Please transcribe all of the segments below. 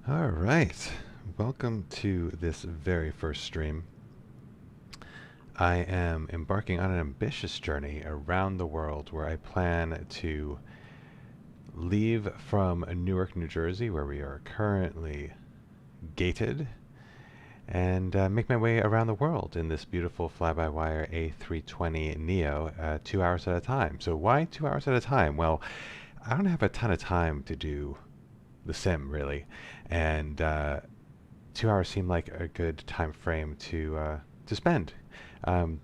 All right, welcome to this very first stream. I am embarking on an ambitious journey around the world where I plan to leave from Newark, New Jersey, where we are currently gated, and make my way around the world in this beautiful fly-by-wire A320neo 2 hours at a time. So why 2 hours at a time? Well, I don't have a ton of time to do the sim, really, and 2 hours seemed like a good time frame to spend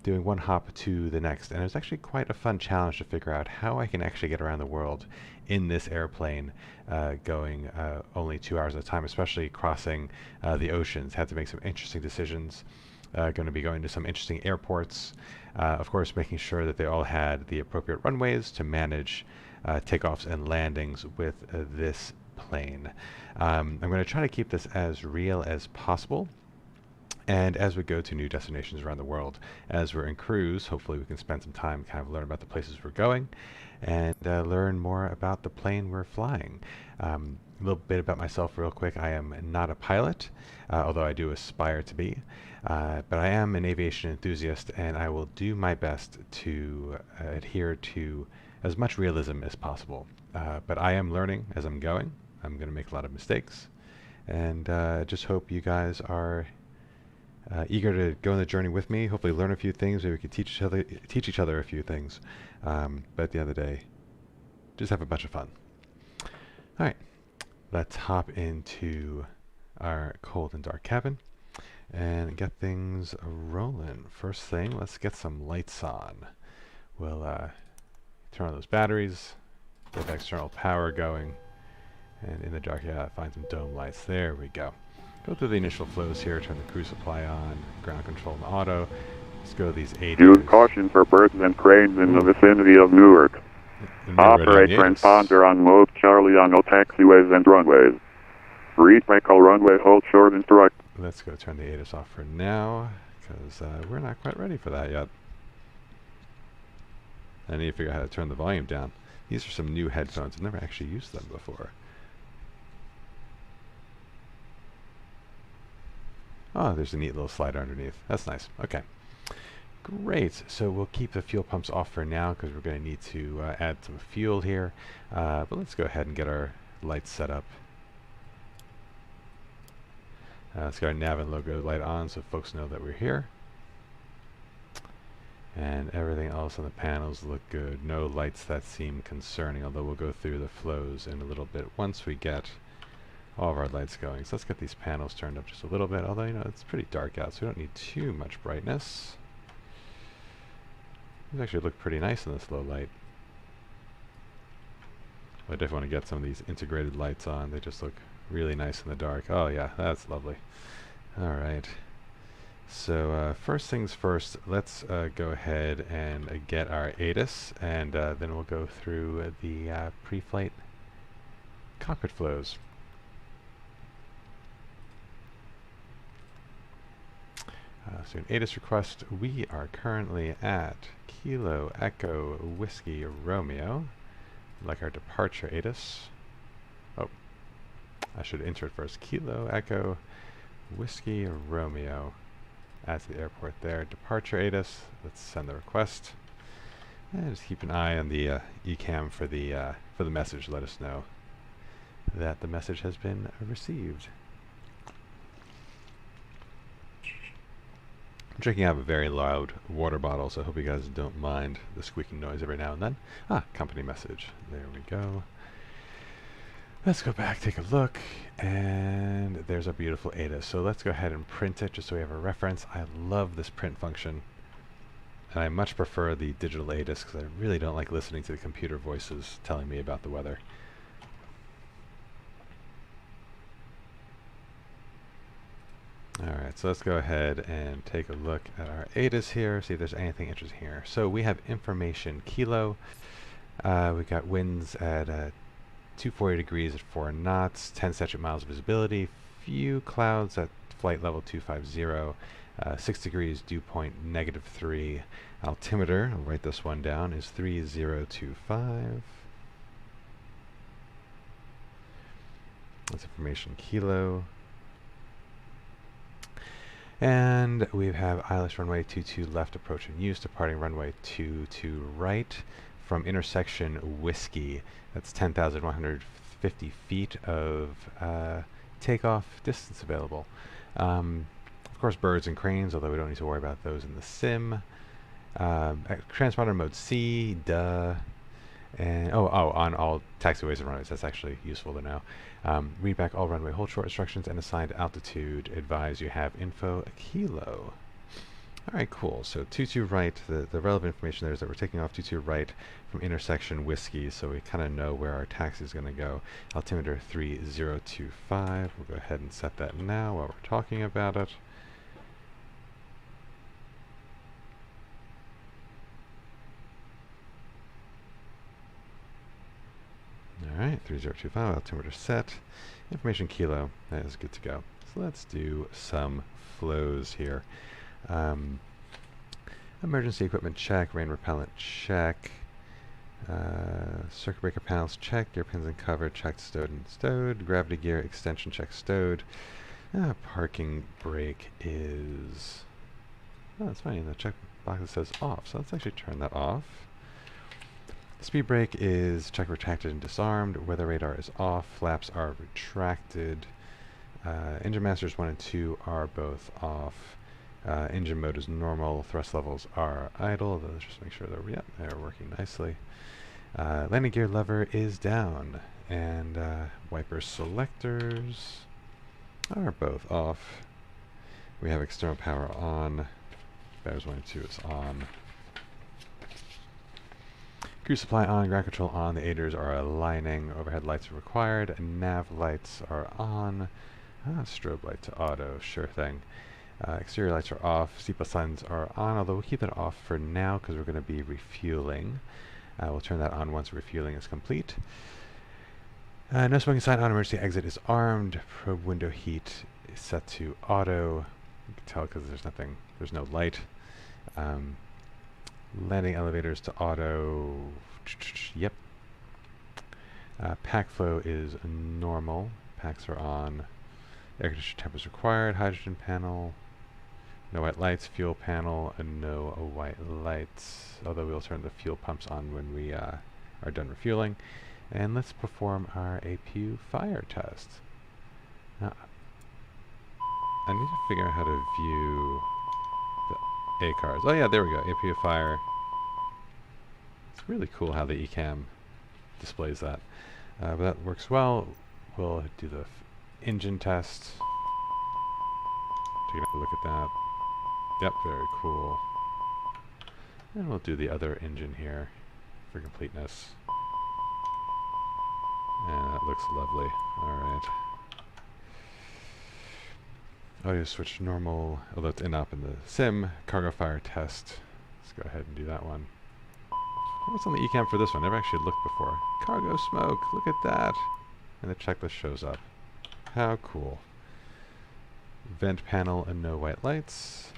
doing one hop to the next. And it was actually quite a fun challenge to figure out how I can actually get around the world in this airplane going only 2 hours at a time, especially crossing the oceans. Had to make some interesting decisions. Going to be going to some interesting airports. Of course, making sure that they all had the appropriate runways to manage takeoffs and landings with this plane. I'm going to try to keep this as real as possible. And as we go to new destinations around the world, as we're in cruise, hopefully we can spend some time kind of learn about the places we're going and learn more about the plane we're flying. A little bit about myself real quick. I am not a pilot, although I do aspire to be. But I am an aviation enthusiast, and I will do my best to adhere to as much realism as possible. But I am learning as I'm going. I'm going to make a lot of mistakes, and just hope you guys are eager to go on the journey with me. Hopefully, learn a few things. Maybe we could teach each other a few things. But at the end of the day, just have a bunch of fun. All right, let's hop into our cold and dark cabin and get things rolling. First thing, let's get some lights on. We'll turn on those batteries, get the external power going, and in the dark, yeah, find some dome lights. There we go. Go through the initial flows here, turn the cruise supply on, ground control and auto. Let's go to these ADOs. Use caution for birds and cranes in the vicinity of Newark. Operate transponder on mode Charlie on all taxiways and runways. Read Echo runway, hold short instruct. Let's go turn the ADOS off for now, because we're not quite ready for that yet. I need to figure out how to turn the volume down. These are some new headphones. I've never actually used them before. Oh, there's a neat little slider underneath. That's nice. Okay. Great. So we'll keep the fuel pumps off for now because we're going to need to add some fuel here. But let's go ahead and get our lights set up. Let's get our nav and logo light on so folks know that we're here. And everything else on the panels look good. No lights that seem concerning, although we'll go through the flows in a little bit once we get all of our lights going. So let's get these panels turned up just a little bit, although, you know, it's pretty dark out, so we don't need too much brightness. These actually look pretty nice in this low light. I definitely want to get some of these integrated lights on. They just look really nice in the dark. Oh yeah, that's lovely. Alright. So first things first, let's go ahead and get our ATIS, and then we'll go through the pre-flight cockpit flows. So an ATIS request, we are currently at Kilo Echo Whiskey Romeo, like our departure ATIS. Oh, I should enter it first. Kilo Echo Whiskey Romeo at the airport there. Departure ATIS, let's send the request. And just keep an eye on the ECAM for the message. Let us know that the message has been received. I'm drinking out of a very loud water bottle, so I hope you guys don't mind the squeaking noise every now and then. Ah, company message. There we go. Let's go back, take a look, and there's our beautiful ATIS. So let's go ahead and print it just so we have a reference. I love this print function, and I much prefer the digital ATIS because I really don't like listening to the computer voices telling me about the weather. Alright, so let's go ahead and take a look at our ATIS here, see if there's anything interesting here. So we have information kilo. We got winds at 240 degrees at 4 knots, 10 statute miles of visibility, few clouds at flight level 250, 6 degrees dew point -3. Altimeter, I'll write this one down, is 3025. That's information kilo. And we have ILS runway 22 left approach and use, departing runway 22 right from intersection Whiskey. That's 10,150 feet of takeoff distance available. Of course, birds and cranes, although we don't need to worry about those in the sim. Transponder mode C, duh. And on all taxiways and runways. That's actually useful to know. Read back all runway hold short instructions and assigned altitude. Advise you have info kilo. All right, cool. So 22 right. The relevant information there is that we're taking off 22 right from intersection Whiskey, so we kind of know where our taxi is going to go. Altimeter 3025. We'll go ahead and set that now while we're talking about it. Alright, 3025, altimeter set. Information kilo, that is good to go. So let's do some flows here. Emergency equipment check, rain repellent check. Circuit breaker panels check, gear pins and cover checked, stowed and stowed. Gravity gear extension check, stowed. Parking brake is... Oh, that's funny, the check box says off, so let's actually turn that off. Speed brake is check retracted and disarmed. Weather radar is off. Flaps are retracted. Engine masters 1 and 2 are both off. Engine mode is normal. Thrust levels are idle. Let's just make sure they're working nicely. Landing gear lever is down. And wiper selectors are both off. We have external power on. Batteries 1 and 2 is on. Crew supply on, ground control on, the aiders are aligning, overhead lights are required, nav lights are on, strobe light to auto, sure thing. Exterior lights are off, seatbelt signs are on, although we'll keep that off for now because we're going to be refueling. We'll turn that on once refueling is complete. No smoking sign on, emergency exit is armed, probe window heat is set to auto. You can tell because there's no light. Landing elevators to auto. Yep. Pack flow is normal. Packs are on. Air conditioner temp is required. Hydrogen panel. No white lights. Fuel panel. No white lights. Although we'll turn the fuel pumps on when we are done refueling. And let's perform our APU fire test. Now, I need to figure out how to view the ACARs. Oh yeah, there we go. APU fire. It's really cool how the eCam displays that. But that works well. We'll do the engine test. Take a look at that. Yep, very cool. And we'll do the other engine here for completeness. And that looks lovely. Alright. Audio switch normal, although it's in-op in the sim. Cargo fire test. Let's go ahead and do that one. What's on the eCam for this one? Never actually looked before. Cargo smoke, look at that. And the checklist shows up. How cool. Vent panel and no white lights.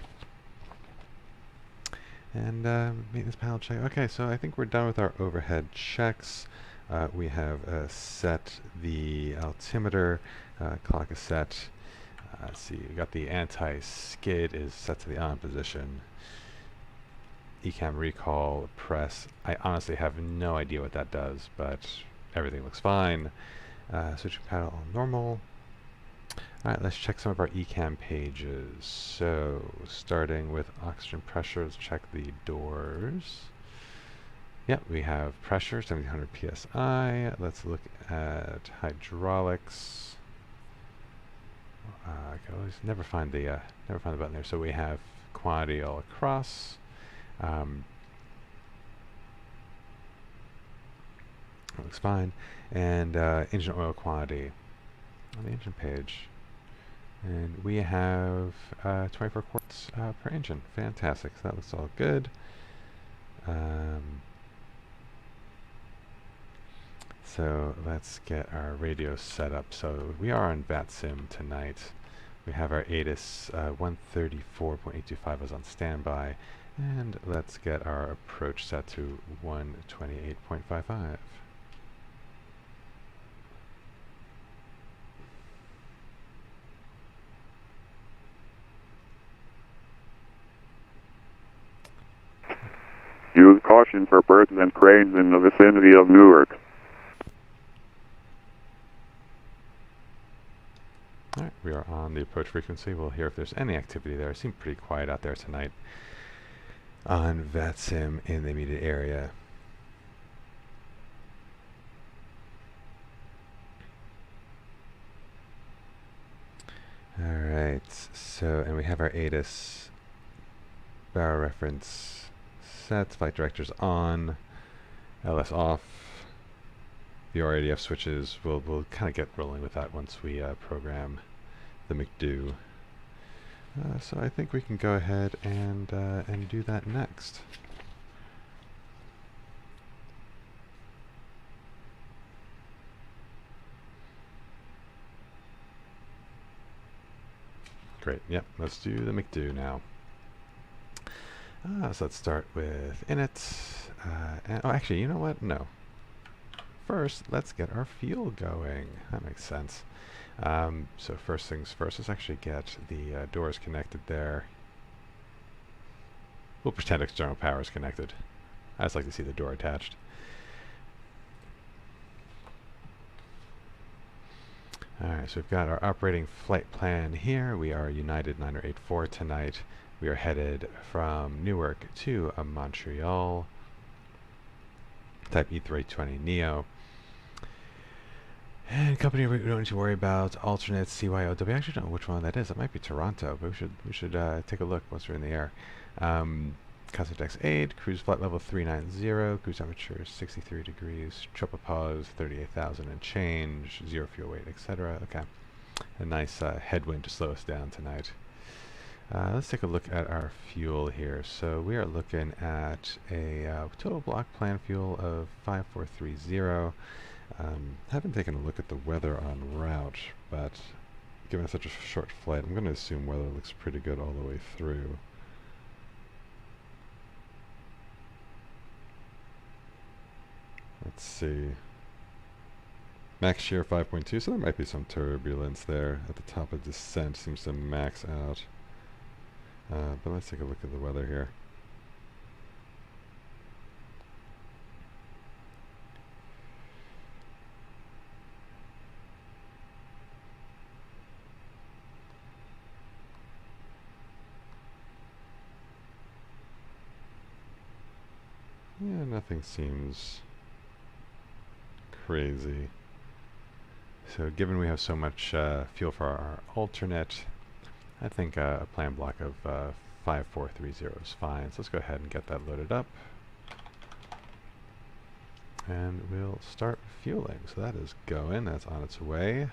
And maintenance panel check. Okay, so I think we're done with our overhead checks. We have set the altimeter. Clock is set. Let's see, we got the anti-skid is set to the on position. ECam recall, press. I honestly have no idea what that does, but everything looks fine. Switch paddle normal. Alright, let's check some of our eCam pages. So, starting with oxygen pressure, let's check the doors. Yep, we have pressure, 1700 psi. Let's look at hydraulics. I can always never find the button there. So we have quantity all across. Looks fine. And engine oil quantity on the engine page. And we have 24 quarts per engine. Fantastic. So that looks all good. So let's get our radio set up. So we are on VATSIM tonight. We have our ATIS 134.825 is on standby. And let's get our approach set to 128.55. Caution for birds and cranes in the vicinity of Newark. Alright, we are on the approach frequency. We'll hear if there's any activity there. It seemed pretty quiet out there tonight on VATSIM in the immediate area. Alright, so, and we have our ATIS barrel reference set, flight directors on, LS off. The RADF switches, we'll kind of get rolling with that once we program the McDo. So I think we can go ahead and do that next. Great, yep, let's do the McDo now. So let's start with init. Oh, actually, you know what? No. First, let's get our fuel going. That makes sense. So first things first, let's actually get the doors connected there. We'll pretend external power is connected. I just like to see the door attached. Alright, so we've got our operating flight plan here. We are United 9084 tonight. We are headed from Newark to Montreal. Type A320neo. And company we don't need to worry about. Alternate CYUL. We actually don't know which one that is. It might be Toronto, but we should take a look once we're in the air. Constant X 8, cruise flight level 390, cruise temperature 63 degrees, tropopause 38,000 and change, zero fuel weight, etc. Okay, a nice headwind to slow us down tonight. Let's take a look at our fuel here. So we are looking at a total block plan fuel of 5430. Haven't taken a look at the weather en route, but given such a short flight, I'm going to assume weather looks pretty good all the way through. Let's see. Max shear 5.2, so there might be some turbulence there at the top of descent. Seems to max out. But let's take a look at the weather here. Yeah, nothing seems crazy. So given we have so much fuel for our alternate, I think a plan block of 5430 is fine. So let's go ahead and get that loaded up. And we'll start fueling. So that is going. That's on its way.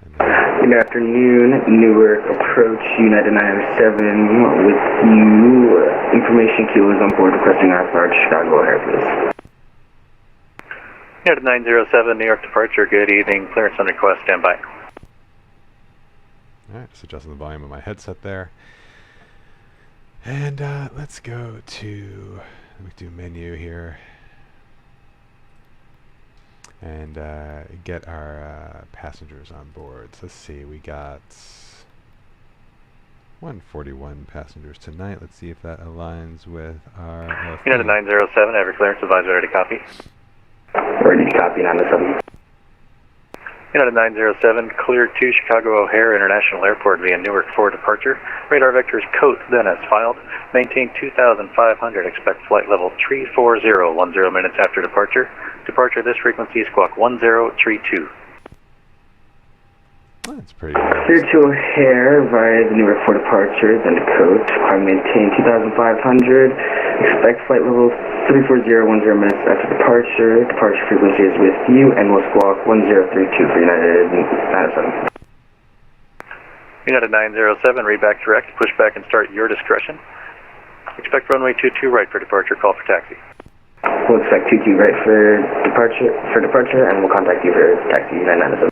And good afternoon, Newark approach United 907 with you. Information queue is on board requesting our large Chicago O'Hare, please. United 907, New York departure, good evening, clearance on request, stand by. Alright, just adjusting the volume of my headset there. And let's go to the McDo menu here. And get our passengers on board. So let's see, we got 141 passengers tonight. Let's see if that aligns with our... United 907, every clearance advisor ready to copy. Ready to copy 907. United 907, cleared to Chicago O'Hare International Airport via Newark for departure. Radar vectors COAT then as filed. Maintain 2,500, expect flight level 340, 10 minutes after departure. Departure this frequency, squawk 1032. That's pretty good. Cleared to O'Hare via the Newark for departure, then to COAT. Maintain 2,500, expect flight level 340, 10 minutes after departure. Departure frequency is with you, and we'll squawk 1032 for United 907. United 907, read back direct, push back and start your discretion. Expect runway 22 right for departure, call for taxi. We'll expect 22 right for departure, and we'll contact you for taxi 997.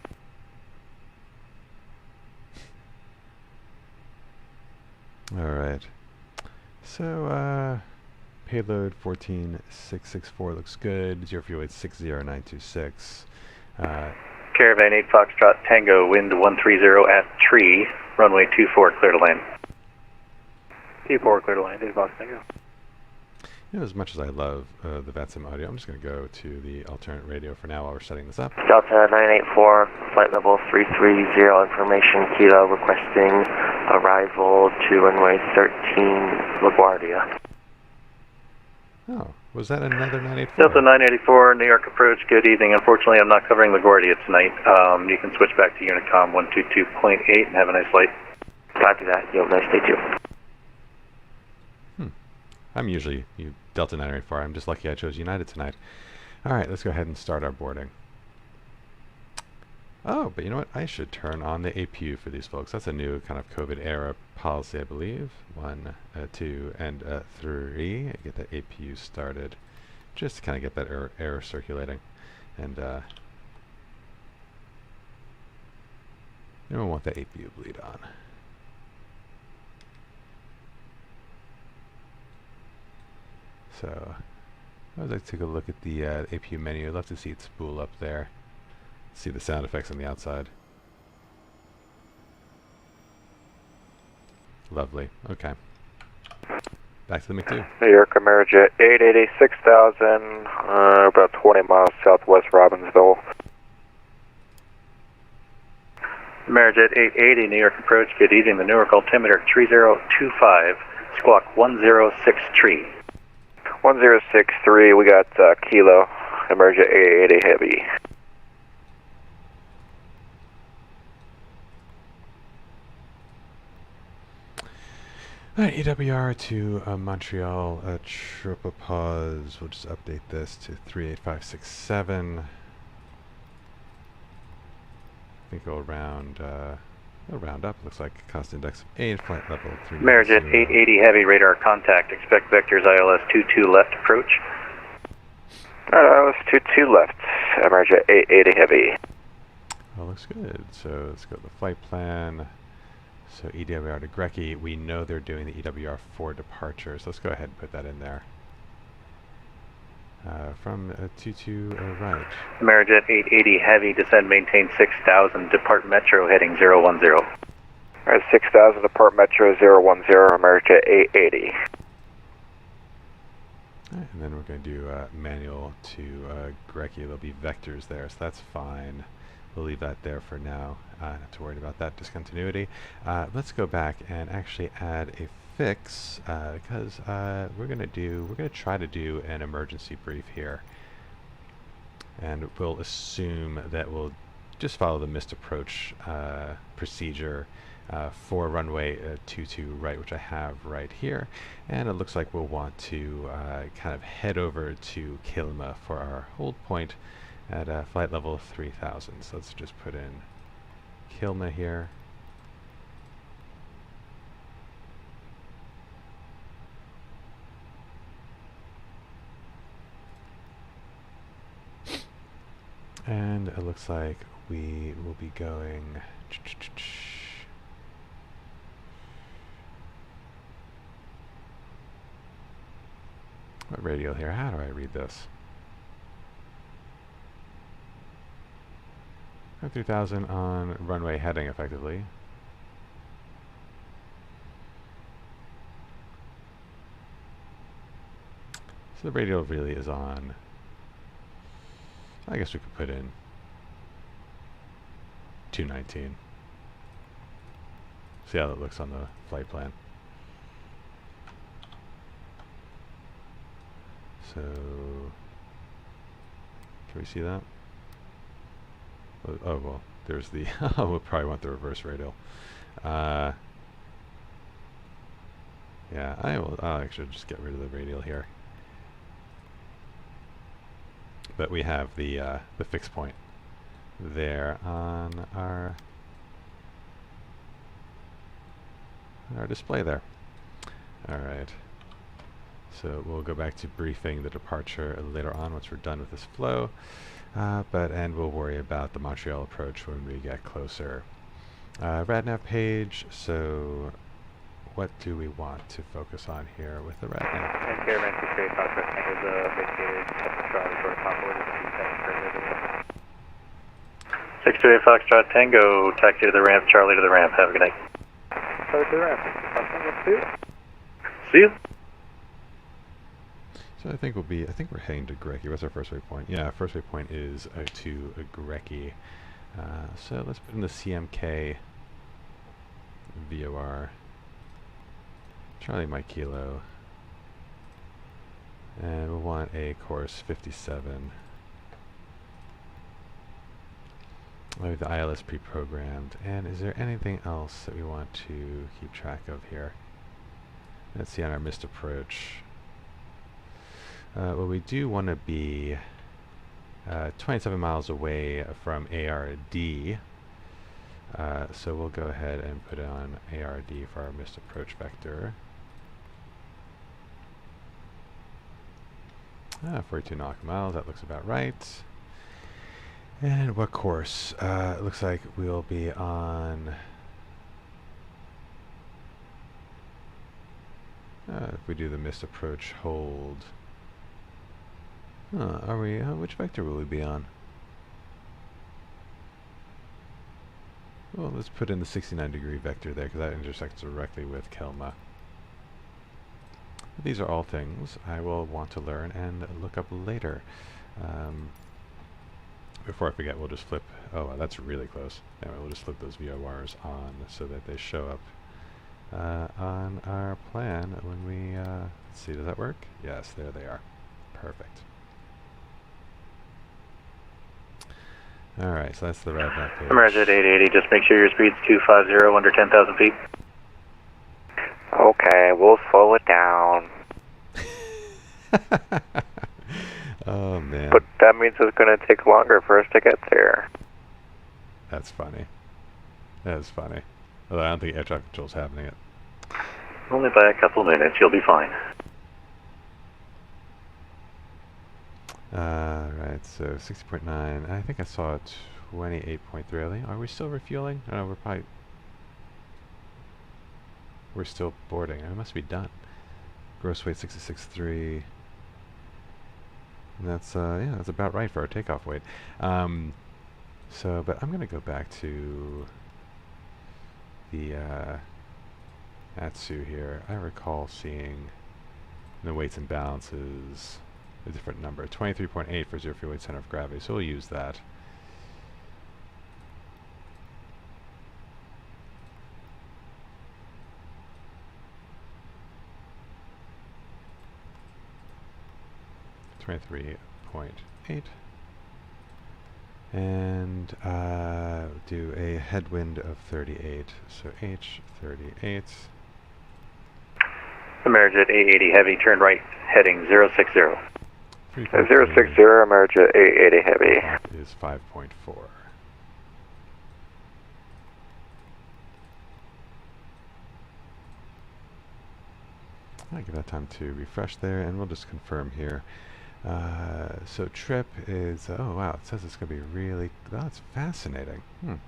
Alright. So, payload 14664 looks good. 0 fuel weight 60926. Caravan 8 Foxtrot Tango, wind 130 at tree, runway 24, clear to land. 24, clear to land, 8 Fox Tango. You know, as much as I love the VATSIM audio, I'm just going to go to the alternate radio for now while we're setting this up. Delta 984, flight level 330, information Kilo requesting arrival to runway 13 LaGuardia. Oh, was that another 984? Delta 984, New York approach, good evening. Unfortunately, I'm not covering LaGuardia tonight. You can switch back to Unicom 122.8 and have a nice flight. Copy that. You have a nice day too. I'm usually Delta 984. I'm just lucky I chose United tonight. All right, let's go ahead and start our boarding. Oh, but you know what? I should turn on the APU for these folks. That's a new kind of COVID era policy, I believe. 1, 2, and 3. Get that APU started, just to kind of get that air circulating. And you don't want the APU bleed on. So, I would like to take a look at the APU menu. I'd love to see it spool up there. See the sound effects on the outside. Lovely. Okay. Back to the MiG-2. New York Amerijet 880, 6,000, about 20 miles southwest Robbinsville. Amerijet 880, New York approach, good evening. The Newark altimeter 3025, squawk 106 tree. 1063, we got Kilo, Amerijet 880 Heavy. Alright, EWR to Montreal, tropopause. We'll just update this to 38567. I think it'll round up. Looks like cost index of 8, flight level 3. Amerijet 880 heavy, radar contact. Expect vectors ILS 22 left approach. ILS 22 left, Amerijet 880 Heavy. Oh, looks good. So let's go to the flight plan. So EWR to Grecki. We know they're doing the EWR for departures. Let's go ahead and put that in there. From 22 right. Amerijet 880 heavy, descend, maintain 6,000, depart Metro heading 010. Alright, 6,000, depart Metro 010, Amerijet 880. Alright, and then we're going to do manual to Grecki. There'll be vectors there, so that's fine. We'll leave that there for now. Not to worry about that discontinuity. Let's go back and actually add a fix because we're going to try to do an emergency brief here, and we'll assume that we'll just follow the missed approach procedure for runway 22 right, which I have right here, and it looks like we'll want to kind of head over to Kilma for our hold point at flight level 3000. So let's just put in Kilma here. And it looks like we will be going what radial here? How do I read this? 3000 on runway heading effectively. So the radial really is on. I guess we could put in 219. See how that looks on the flight plan. So, can we see that? Oh well, there's the. We'll probably want the reverse radial. Yeah, I'll actually just get rid of the radial here. But we have the fixed point there on our display there. All right. So we'll go back to briefing the departure later on once we're done with this flow. And we'll worry about the Montreal approach when we get closer. RadNav page, so what do we want to focus on here with the RadNav? Caravan 68 Foxtrot Tango vacated Charlie for top order 628 Foxtrot Tango, taxi to the ramp, Charlie to the ramp. Have a good night. Charlie to the ramp. See you. So I think we're heading to Grecki. What's our first waypoint? Yeah, first waypoint is to Grecki. So let's put in the CMK VOR. Charlie Mike Kilo. And we'll want a course 57. We have the ILS pre-programmed. And is there anything else that we want to keep track of here? Let's see on our missed approach. Well, we do want to be 27 miles away from ARD. So we'll go ahead and put on ARD for our missed approach vector. 42 nautical miles, that looks about right. And what course? It looks like we'll be on... if we do the missed approach hold... are we... which vector will we be on? Well, let's put in the 69-degree vector there, because that intersects directly with Kelma. These are all things I will want to learn and look up later. Before I forget, we'll just flip... Oh, wow, that's really close. Anyway, we'll just flip those VORs on so that they show up on our plan when we... let's see, does that work? Yes, there they are. Perfect. Alright, so that's the red map page. America at 880, just make sure your speed's 250 under 10,000 feet. Okay, we'll slow it down. Oh, man. But that means it's going to take longer for us to get there. That's funny. That is funny. Although I don't think air traffic control's happening it. Only by a couple minutes, you'll be fine. Right, so 60.9. I think I saw 28.3. Are we still refueling? No, we're probably... We're still boarding. It must be done. Gross weight 66.3. And that's, yeah, that's about right for our takeoff weight. So, but I'm going to go back to the Atsu here. I recall seeing the weights and balances a different number. 23.8 for zero fuel weight center of gravity, so we'll use that. .8 and do a headwind of 38. So H38. America at 880 heavy, turn right, heading 060. 060, America 880 heavy. Is 5.4. I'll give that time to refresh there, and we'll just confirm here. So trip is, oh wow, it says it's going to be really, that's fascinating.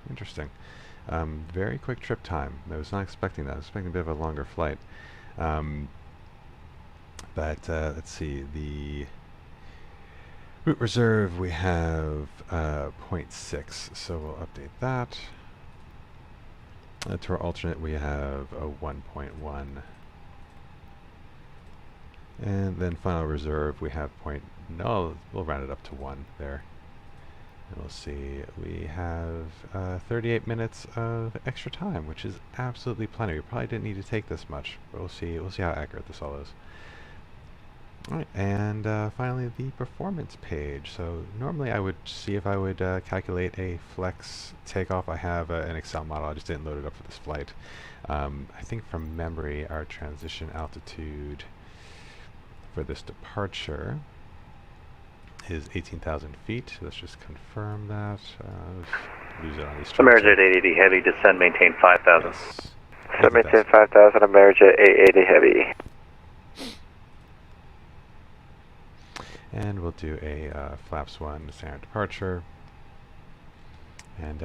Interesting. Very quick trip time. I was not expecting that. I was expecting a bit of a longer flight. But let's see, the route reserve we have 0.6, so we'll update that. To our alternate we have a 1.1. And then final reserve, we have no, we'll round it up to 1 there. And we'll see, we have 38 minutes of extra time, which is absolutely plenty. We probably didn't need to take this much, but we'll see how accurate this all is. Alright, and finally the performance page. So normally I would see if I would calculate a flex takeoff. I have an Excel model, I just didn't load it up for this flight. I think from memory our transition altitude for this departure is 18,000 feet. Let's just confirm that. Lose it on these America at 880 heavy, descend, maintain 5,000. Yes. So maintain 5,000, America 880 heavy. And we'll do a flaps 1 standard departure. And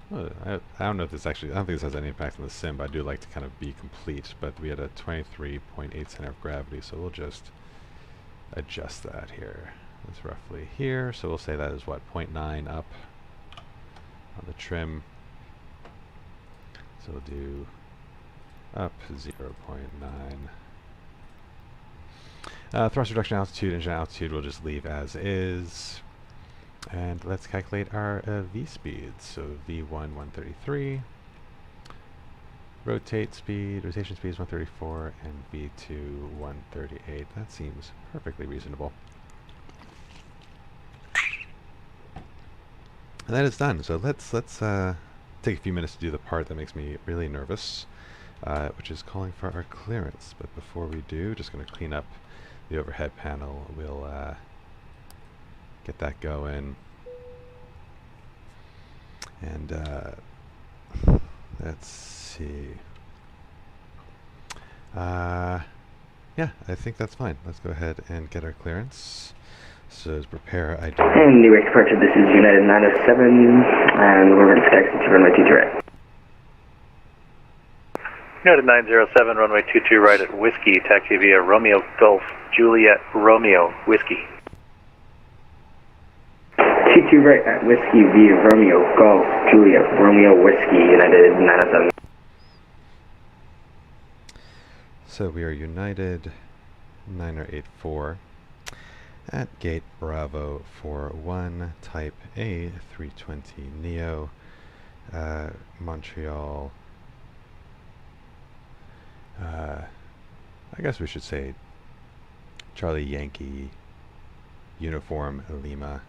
well, I don't know if this actually, I don't think this has any impact on the sim, but I do like to kind of be complete. But we had a 23.8 center of gravity, so we'll just adjust that here. It's roughly here, so we'll say that is what, 0.9 up on the trim. So we'll do up 0.9. Thrust reduction altitude, engine altitude we'll just leave as is. And let's calculate our V speeds. So V1, 133. Rotation speed is 134, and V2, 138. That seems perfectly reasonable. And that is done. So let's take a few minutes to do the part that makes me really nervous, which is calling for our clearance. But before we do, just going to clean up the overhead panel. We'll get that going. And let's see. Yeah, I think that's fine. Let's go ahead and get our clearance. So as prepare, I do. And Newark departure, this is United 907, and we're ready for taxi to runway 22 right. United 907, runway 22 right at Whiskey, taxi via Romeo Golf, Juliet Romeo, Whiskey. 22 right at Whiskey via Romeo Golf, Juliet Romeo, Whiskey, United 907. So we are United 9084 at gate Bravo 41, type A320neo, Montreal. I guess we should say Charlie Yankee Uniform Lima.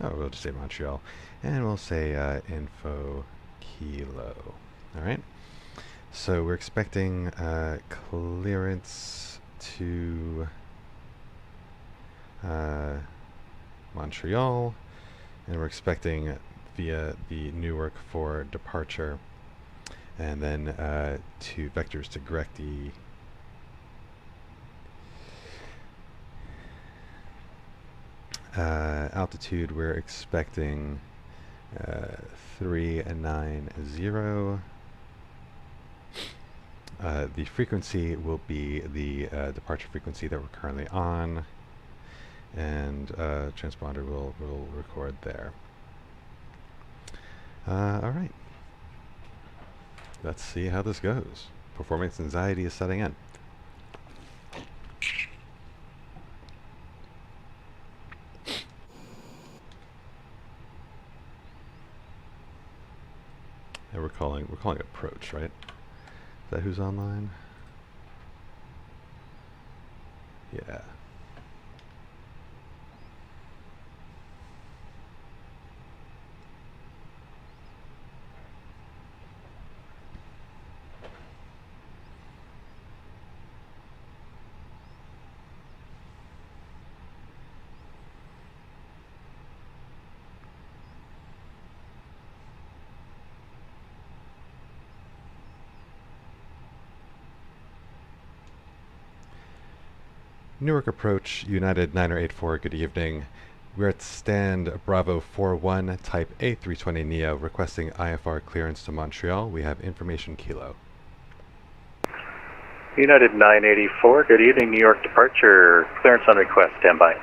Oh, we'll just say Montreal. And we'll say info kilo. Alright. So we're expecting clearance to Montreal, and we're expecting via the Newark for departure, and then to vectors to Grecki. Altitude we're expecting 390. The frequency will be the departure frequency that we're currently on, and transponder will record there. Alright. Let's see how this goes. Performance anxiety is setting in. And we're calling approach, right? Is that who's online? Yeah. Newark approach, United 9084, good evening. We're at stand Bravo 41, type A320neo, requesting IFR clearance to Montreal. We have information kilo. United 984, good evening, New York departure, clearance on request, standby.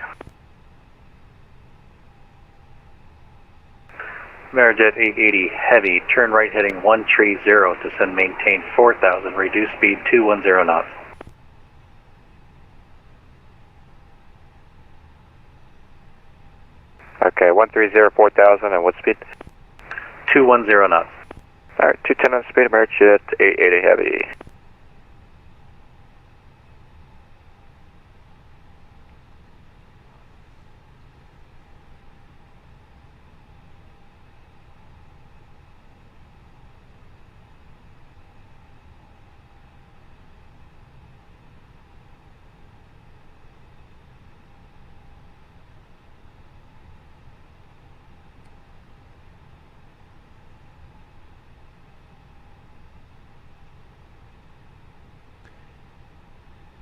Amerijet 880 heavy, turn right heading 130, descend maintain 4000, reduce speed 210 knots. Okay, 130, 4000, and what speed? 210 knots. Alright, 210 on speed, Amerijet 880 heavy.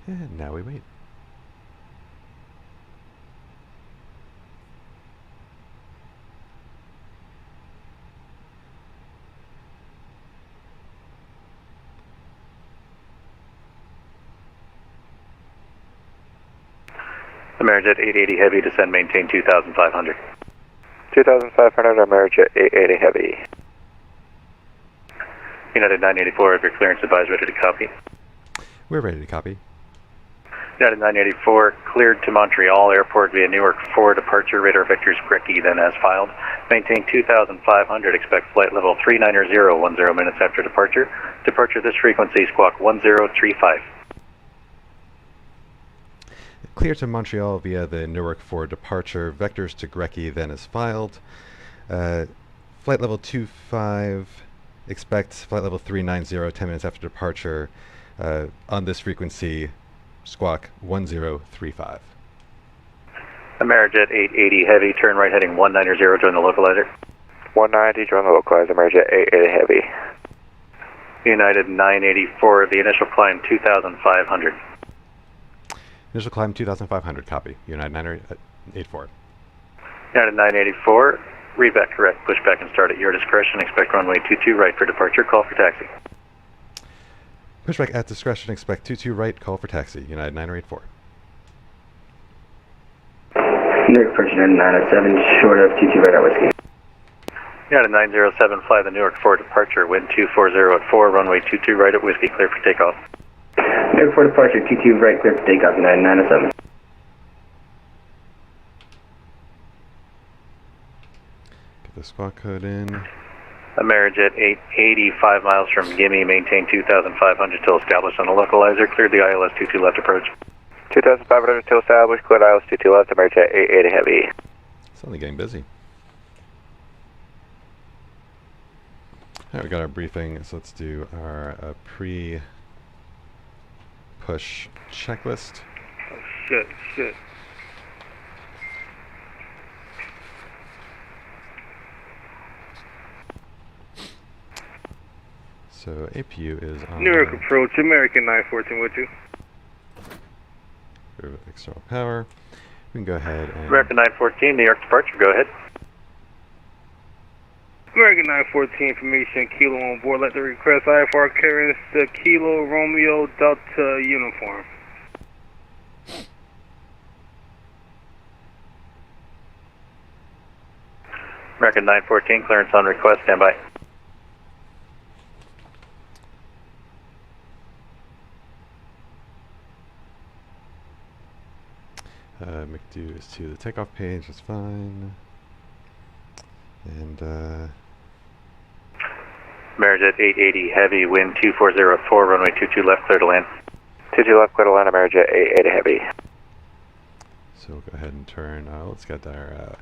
And now we wait. Amerijet 880 heavy, descend maintain 2500. 2500, Amerijet 880 heavy. United 984, have your clearance advised, ready to copy. We're ready to copy. United 984, cleared to Montreal Airport via Newark for departure. Radar vectors Grecky, then as filed. Maintain 2,500. Expect flight level 390, 10 minutes after departure. Departure this frequency, squawk 1035. Clear to Montreal via the Newark for departure. Vectors to Grecky, then as filed. Flight level 25. Expect flight level 390, 10 minutes after departure. On this frequency, squawk 1035. Amerijet 880 Heavy, turn right heading 190, join the localizer. 190, join the localizer, Amerijet 880 Heavy. United 984, the initial climb 2,500. Initial climb 2,500, copy. United 984. United 984, read back correct, push back and start at your discretion. Expect runway 22 right for departure, call for taxi. Pushback at discretion, expect 22 right, call for taxi. United 984. Newark approach United 907, short of 22 right at Whiskey. United 907, fly the Newark 4 departure, wind 240 at 4, runway 22 right at Whiskey, clear for takeoff. Newark 4 departure, 22 right, clear for takeoff, United 907. Get the squawk code in. Amerijet 880, 5 miles from Gimme, maintain 2,500 till established on the localizer, cleared the ILS 22 left approach. 2,500 till established, cleared ILS 22 left, Amerijet 880 Heavy. Suddenly getting busy. Alright, we got our briefing, so let's do our pre-push checklist. Oh, shit. So APU is on Newark approach, American 914 with you. external power. We can go ahead and... American 914, New York departure, go ahead. American 914, information, Kilo on board. Let the request IFR clearance to Kilo Romeo Delta uniform. American 914, clearance on request, stand by. McDo is to the takeoff page, that's fine. And Amerijet 880 heavy, wind 240 at 4, runway 22 left, clear to land. 22 left, clear to land, Amerijet 880 Heavy. so we'll go ahead and turn. Let's get our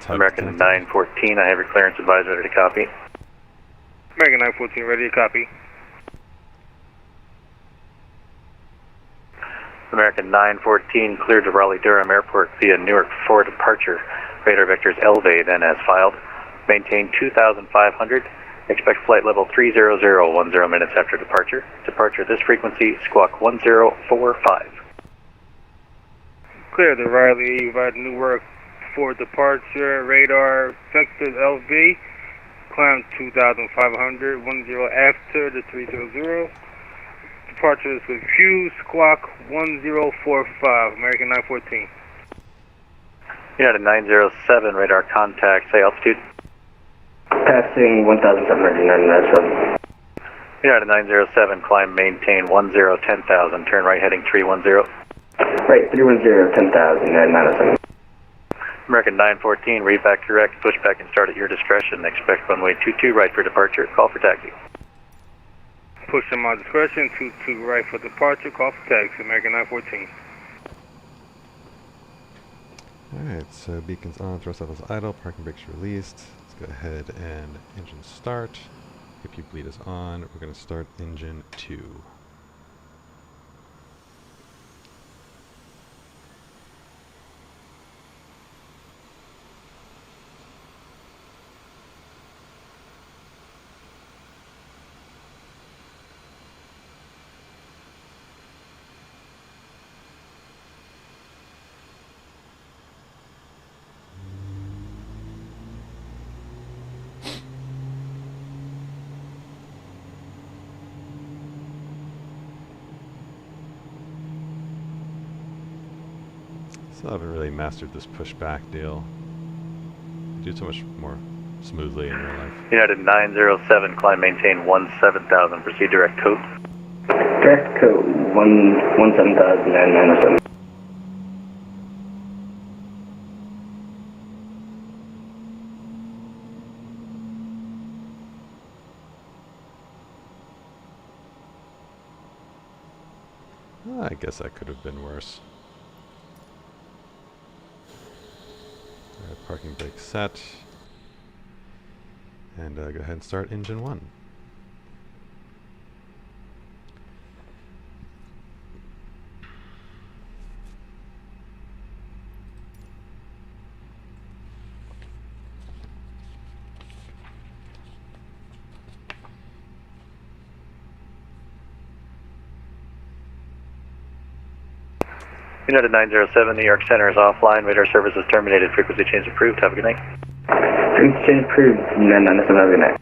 tug American connected. 914, I have your clearance advised, ready to copy. American 914, ready to copy. American 914, cleared to Raleigh-Durham Airport via Newark for departure. Radar vectors Elevate, then as filed. Maintain 2,500. Expect flight level 300, 10 minutes after departure. Departure this frequency, squawk 1045. Clear the Riley via Newark for departure. Radar vectors LV. Climb 2,500. 10 after the 300. Departure is with Q, squawk 1045, American 914. United 907, radar contact, say altitude. Passing 1,797. United 907, climb, maintain 10,000, turn right heading 310. Right, 310, 10,000, United 907. American 914, read back correct, push back and start at your discretion. Expect runway 22 right for departure, call for taxi. Push at my discretion, 22 right for departure, call for taxi, American 914. Alright, so beacons on, thrust levels idle, parking brakes released. Let's go ahead and engine start. APU bleed is on. We're going to start engine 2. Still haven't really mastered this pushback deal. I do so much more smoothly in real life. United 907, climb, maintain 17,000, proceed direct code. Correct, code 17907. I guess that could have been worse. Parking brake set. And go ahead and start engine 1. United 907, New York Center is offline. Radar service is terminated. Frequency change approved. Have a good night. Frequency change approved. United 907, have a good night.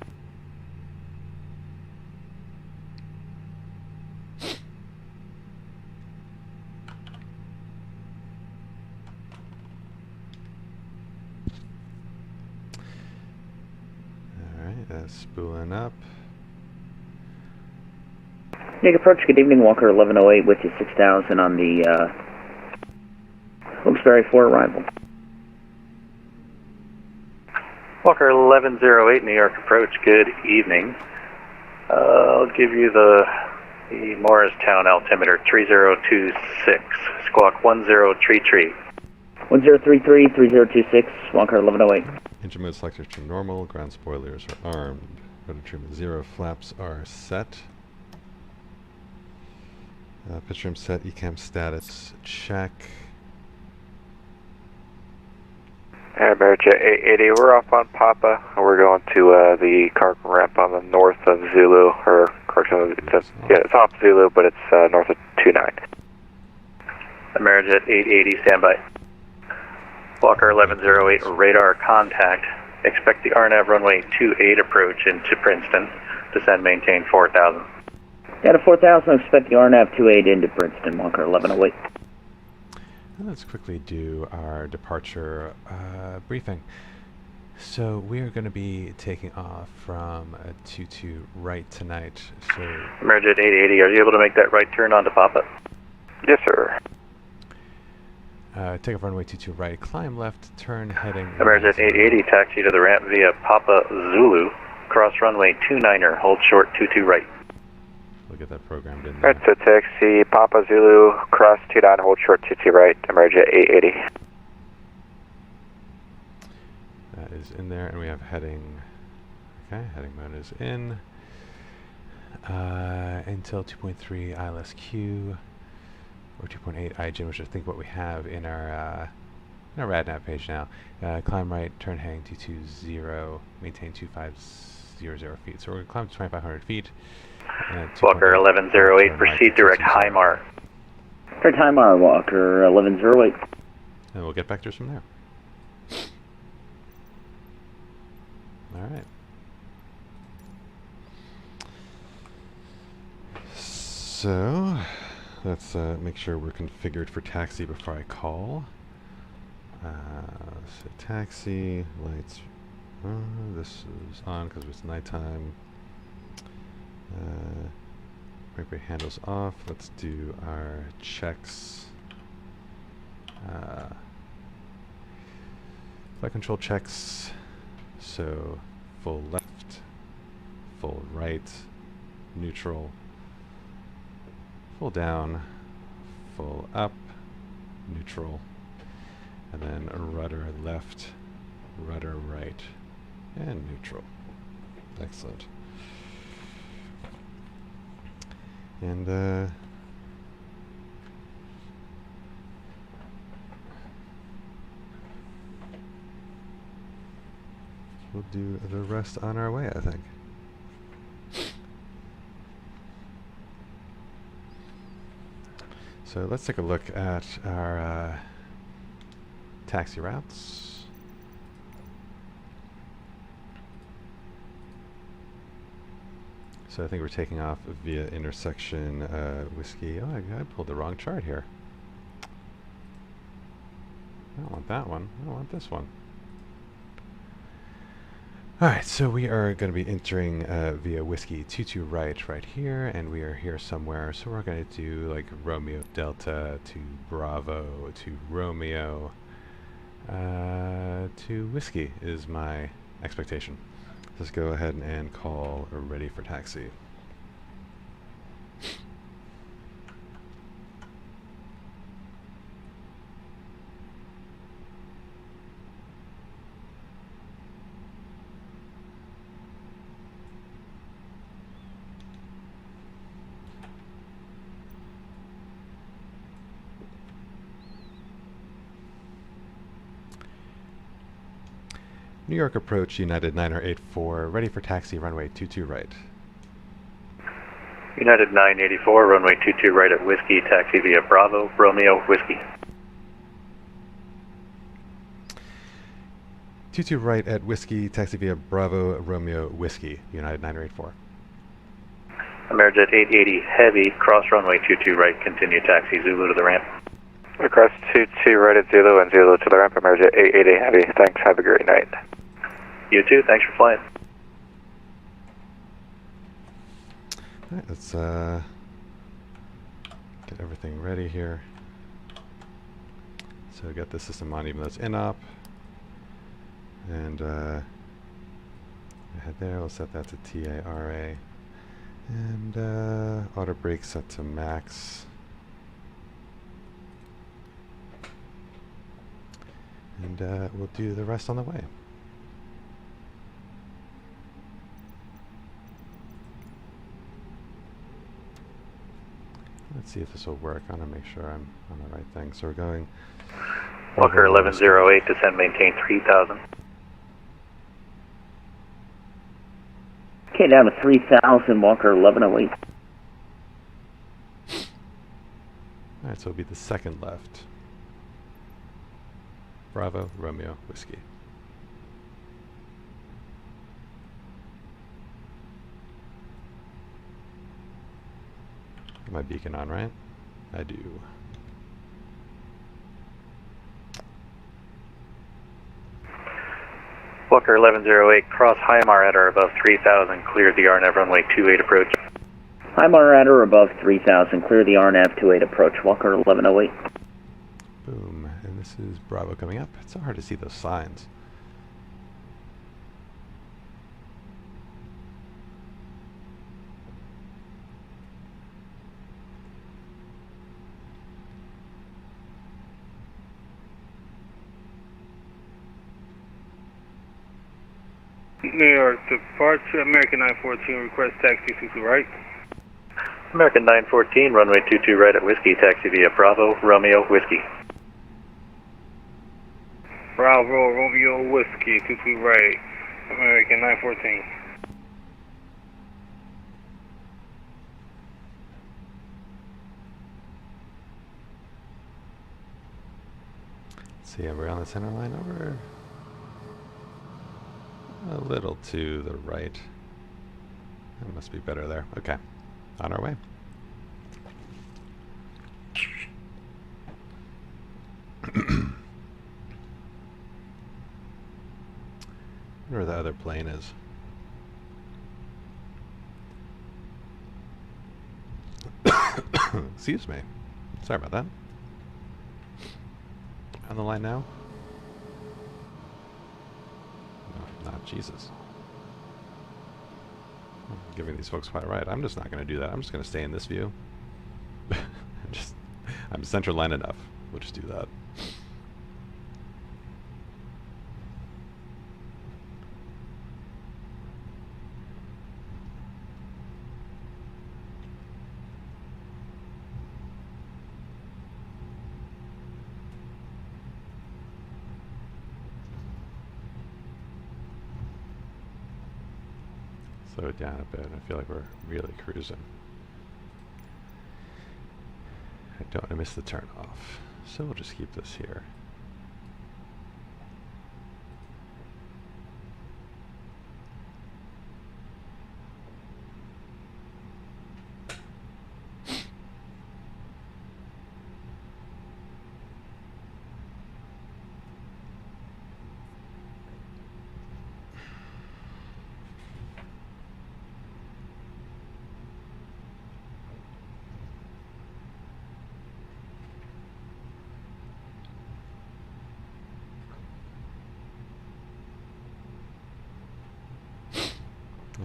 Alright, spooling up. Nick approach, good evening, Walker 1108 with you, 6000 on the Wilkes-Barre for arrival. Walker 1108, New York approach, good evening. I'll give you the Morristown altimeter, 3026, squawk 1033. 1033, 3026, Walker 1108. Engine mode selector to normal, ground spoilers are armed. Rudder trim 0, flaps are set. Pitch trim set, ECAM status check. America 880, we're off on Papa. We're going to the cargo ramp on the north of Zulu, or correction, it's off Zulu, but it's north of 29. Amerijet 880, standby. Walker 1108, radar contact. Expect the RNAV runway 28 approach into Princeton. Descend, maintain 4000. Data 4000, expect the RNAV 28 into Princeton, Walker 1108. Let's quickly do our departure briefing. So we are going to be taking off from 22 right tonight. So Amerijet 880, are you able to make that right turn onto Papa? Yes, sir. Take off runway 22 right, climb left, turn heading... Amerijet 880, taxi to the ramp via Papa Zulu, cross runway 29er, hold short 22 right. We'll get that programmed in there. Right, so taxi Papa Zulu, cross 29, hold short 22 right, Amerijet 880. That is in there, and we have heading... Okay, heading mode is in. Until 2.3 ILSQ. Or 2.8 IGN, which I think what we have in our RadNav page now. Climb right, turn heading 220, maintain 2500 feet. So we're going to climb to 2,500 feet. Walker 1108, proceed direct HIMAR. Direct HIMAR, Walker 1108. And we'll get vectors from there. Alright. So... let's make sure we're configured for taxi before I call. So taxi, lights, this is on because it's nighttime. Brake handles off. Let's do our checks. Flight control checks. So full left, full right, neutral, full down, full up, neutral, and then a rudder left, rudder right, and neutral. Excellent. And we'll do the rest on our way, I think. So let's take a look at our taxi routes. So I think we're taking off via intersection Whiskey. Oh, I pulled the wrong chart here. I don't want that one. I want this one. Alright, so we are going to be entering via Whiskey 22 right here, and we are here somewhere, so we're going to do like Romeo Delta to Bravo to Romeo to Whiskey is my expectation. Let's go ahead and call ready for taxi. New York approach, United 984, ready for taxi, runway 22 right. United 984, runway 22 right at Whiskey, taxi via Bravo, Romeo, Whiskey. 22 right at Whiskey, taxi via Bravo, Romeo, Whiskey, United 984. Amerijet 880 heavy, cross runway 22 right, continue taxi Zulu to the ramp. Across 22 right at Zulu and Zulu to the ramp, Amerijet 880 heavy. Thanks, have a great night. You too, thanks for flying. Alright, let's get everything ready here. So get the system on even though it's in-op. And head there, we'll set that to TARA. And auto brake set to max. And we'll do the rest on the way. Let's see if this will work. I want to make sure I'm on the right thing. So we're going... Walker 1108, descend maintain 3000. Okay, down to 3,000, Walker 1108. Alright, so it'll be the second left. Bravo, Romeo, Whiskey. My beacon on, right? I do. Walker 1108, cross Highmar at or above 3000, clear the RNAV runway 28 approach. Highmar at or above 3,000, clear the RNAV 28 approach, Walker 1108. Boom, and this is Bravo coming up. It's so hard to see those signs. New York departure, American 914, request taxi 22 right. American 914, runway 22 right at Whiskey, taxi via Bravo, Romeo, Whiskey. Bravo, Romeo, Whiskey, 22 right, American 914. Let's see, we're on the center line over a little to the right. That must be better there. Okay, on our way. Where the other plane is. Excuse me. Sorry about that. On the line now? No, not Jesus. I'm giving these folks quite a ride. I'm just not going to do that. I'm just going to stay in this view. I'm center line enough. We'll just do that. Slow it down a bit. I feel like we're really cruising. I don't want to miss the turn off, so we'll just keep this here.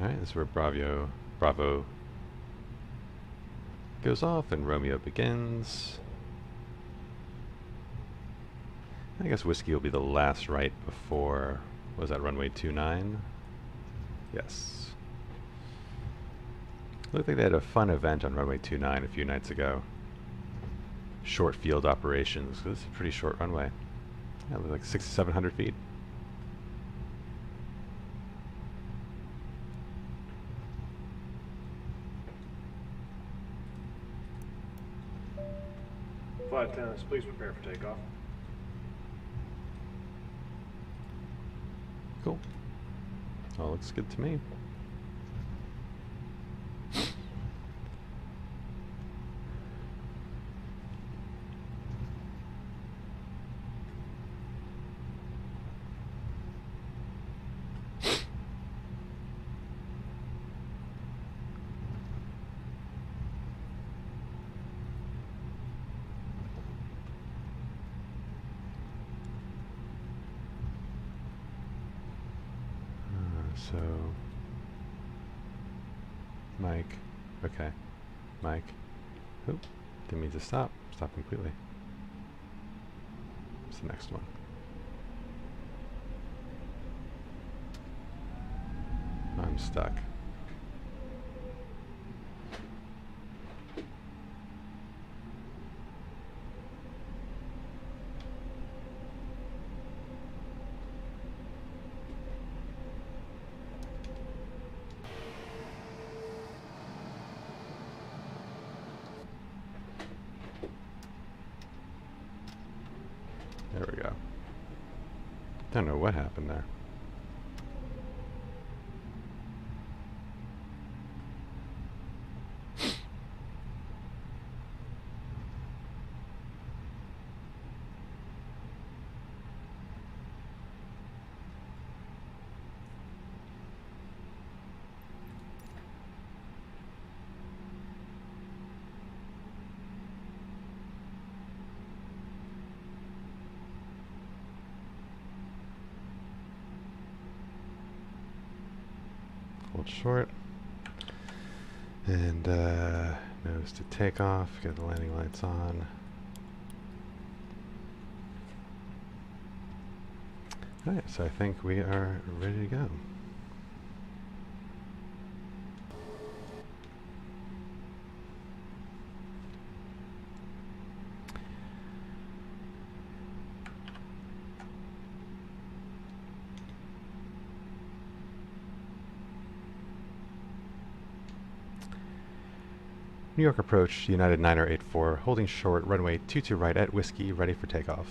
Alright, this is where Bravo goes off and Romeo begins. I guess Whiskey will be the last right before, what was that, runway 29? Yes. Looked like they had a fun event on runway 29 a few nights ago. Short field operations. This is a pretty short runway. Yeah, it was like 6,700 feet. Flight attendants, please prepare for takeoff. Cool. All looks good to me. So, Mike, okay, Mike, oop, didn't mean to stop completely. What's the next one? I'm stuck. There we go. Don't know what happened there. Hold short. And nose to takeoff. Get the landing lights on. Alright, so I think we are ready to go. New York approach, United 9084, holding short, runway 22 right at Whiskey, ready for takeoff.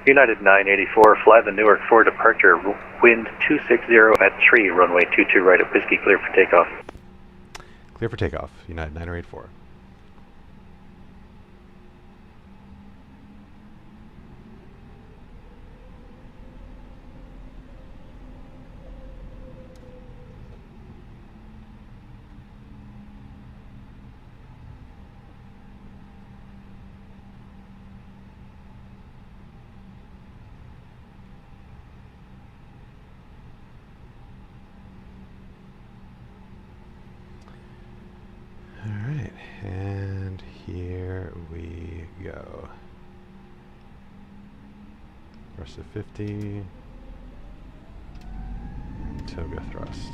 United 984, fly the Newark for departure, wind 260 at tree, runway 22 right at Whiskey, clear for takeoff. Clear for takeoff, United 9084. Alright, and here we go. Thrust of 50. And toga thrust.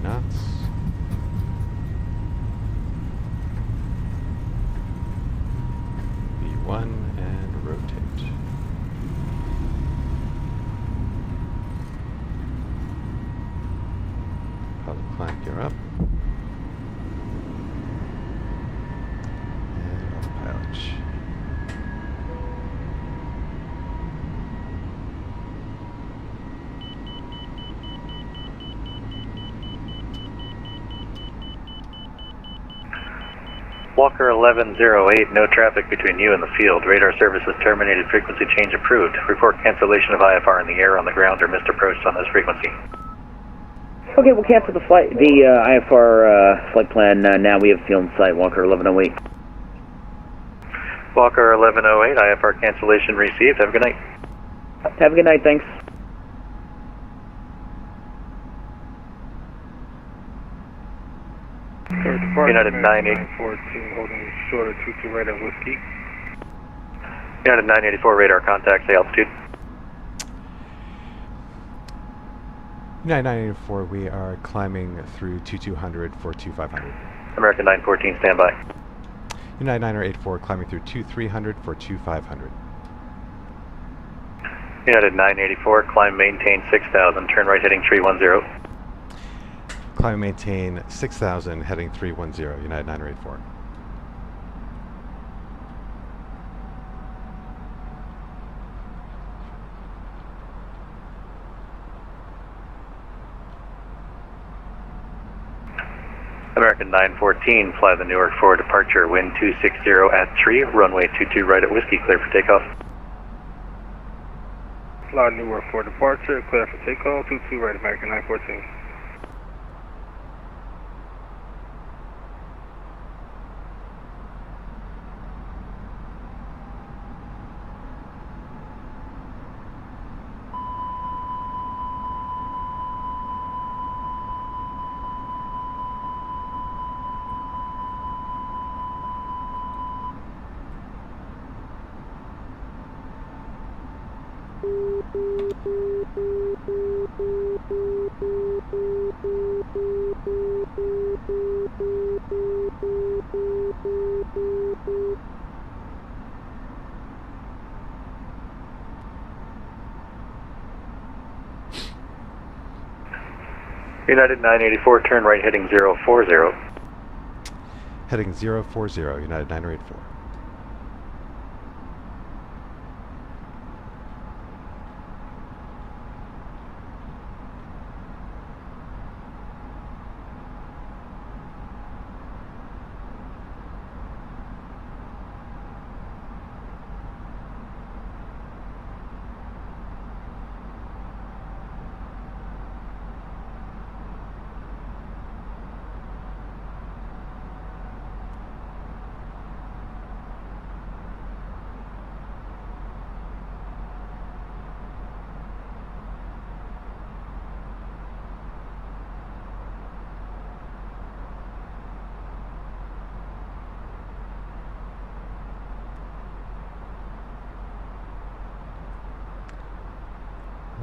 Knots. V1 and rotate. Pilot climb gear up. And autopilot. Walker 1108, no traffic between you and the field. Radar service is terminated, frequency change approved. Report cancellation of IFR in the air, on the ground, or missed approach on this frequency. Okay, we'll cancel the flight, the IFR flight plan. Now we have fuel in sight, Walker 1108. Walker 1108, IFR cancellation received. Have a good night. Have a good night, thanks. United 914, holding short of 22 right at Whiskey. United 984, radar contact, say altitude. United 984, we are climbing through 2200 for 2500. American 914, stand by. United 984, climbing through 2300 for 2500. United 984, climb maintain 6000, turn right heading 310. Climb and maintain 6000, heading 310, United 984. American 914, fly the Newark for departure, wind 260 at 3, runway 22 right at Whiskey, clear for takeoff. Fly Newark for departure, clear for takeoff, 22 right, American 914. United 984, turn right heading 040. Heading 040, United 984.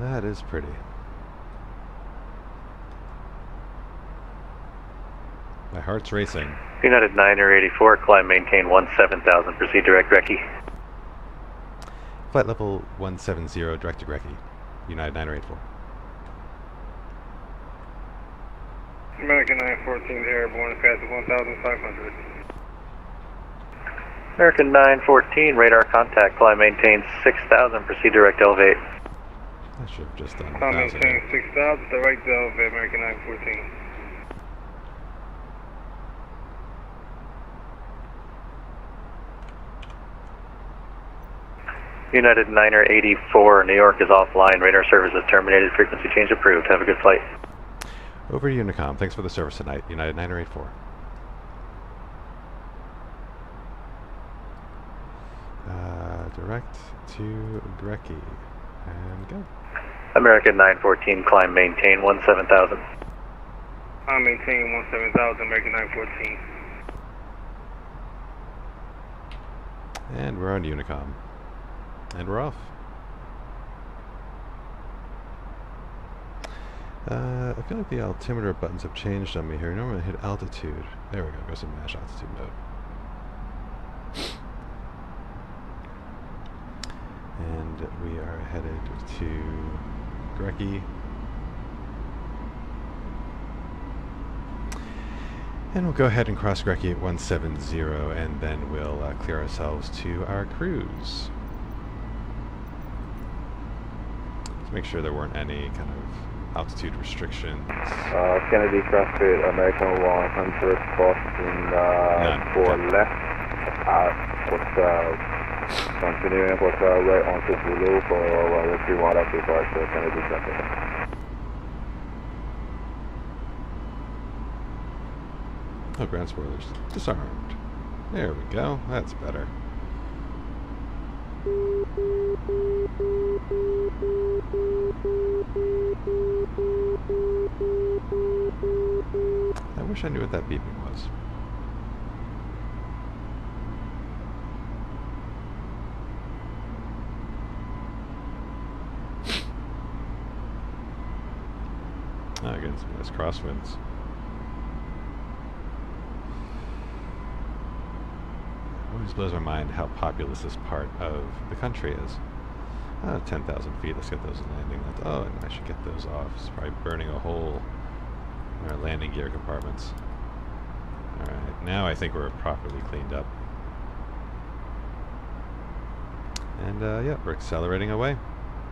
That is pretty. My heart's racing. United 984, climb maintain 17,000, proceed direct Recce. Flight level 170, direct to Grecki, United 984. American 914, airborne, fast 1,500. American 914, radar contact, climb maintain 6,000, proceed direct elevate. I should have just done Climb 1,000. maintain 6,000, direct elevate, American 914. United 984, New York is offline, radar service is terminated, frequency change approved. Have a good flight. Over to Unicom. Thanks for the service tonight, United 984. Direct to Grecki. And go. American 914, climb maintain 17,000. Climb maintain 17,000, American 914. And we're on Unicom. And we're off. I feel like the altimeter buttons have changed on me here. Normally I hit altitude. There we go. Go to MASH altitude mode. And we are headed to Grecki. And we'll go ahead and cross Grecki at 170, and then we'll clear ourselves to our cruise. Let's make sure there weren't any kind of altitude restrictions. Kennedy CrossFit American 100 crossing for left. Continuing for right onto Zulu for 31 after departure, Kennedy CrossFit. Oh, ground spoilers. Disarmed. There we go. That's better. I wish I knew what that beeping was. Oh, again, some nice crosswinds. Always blows my mind how populous this part of the country is. 10,000 feet. Let's get those landing lights. Oh, and I should get those off. It's probably burning a hole in our landing gear compartments. Alright, now I think we're properly cleaned up. And yeah, we're accelerating away.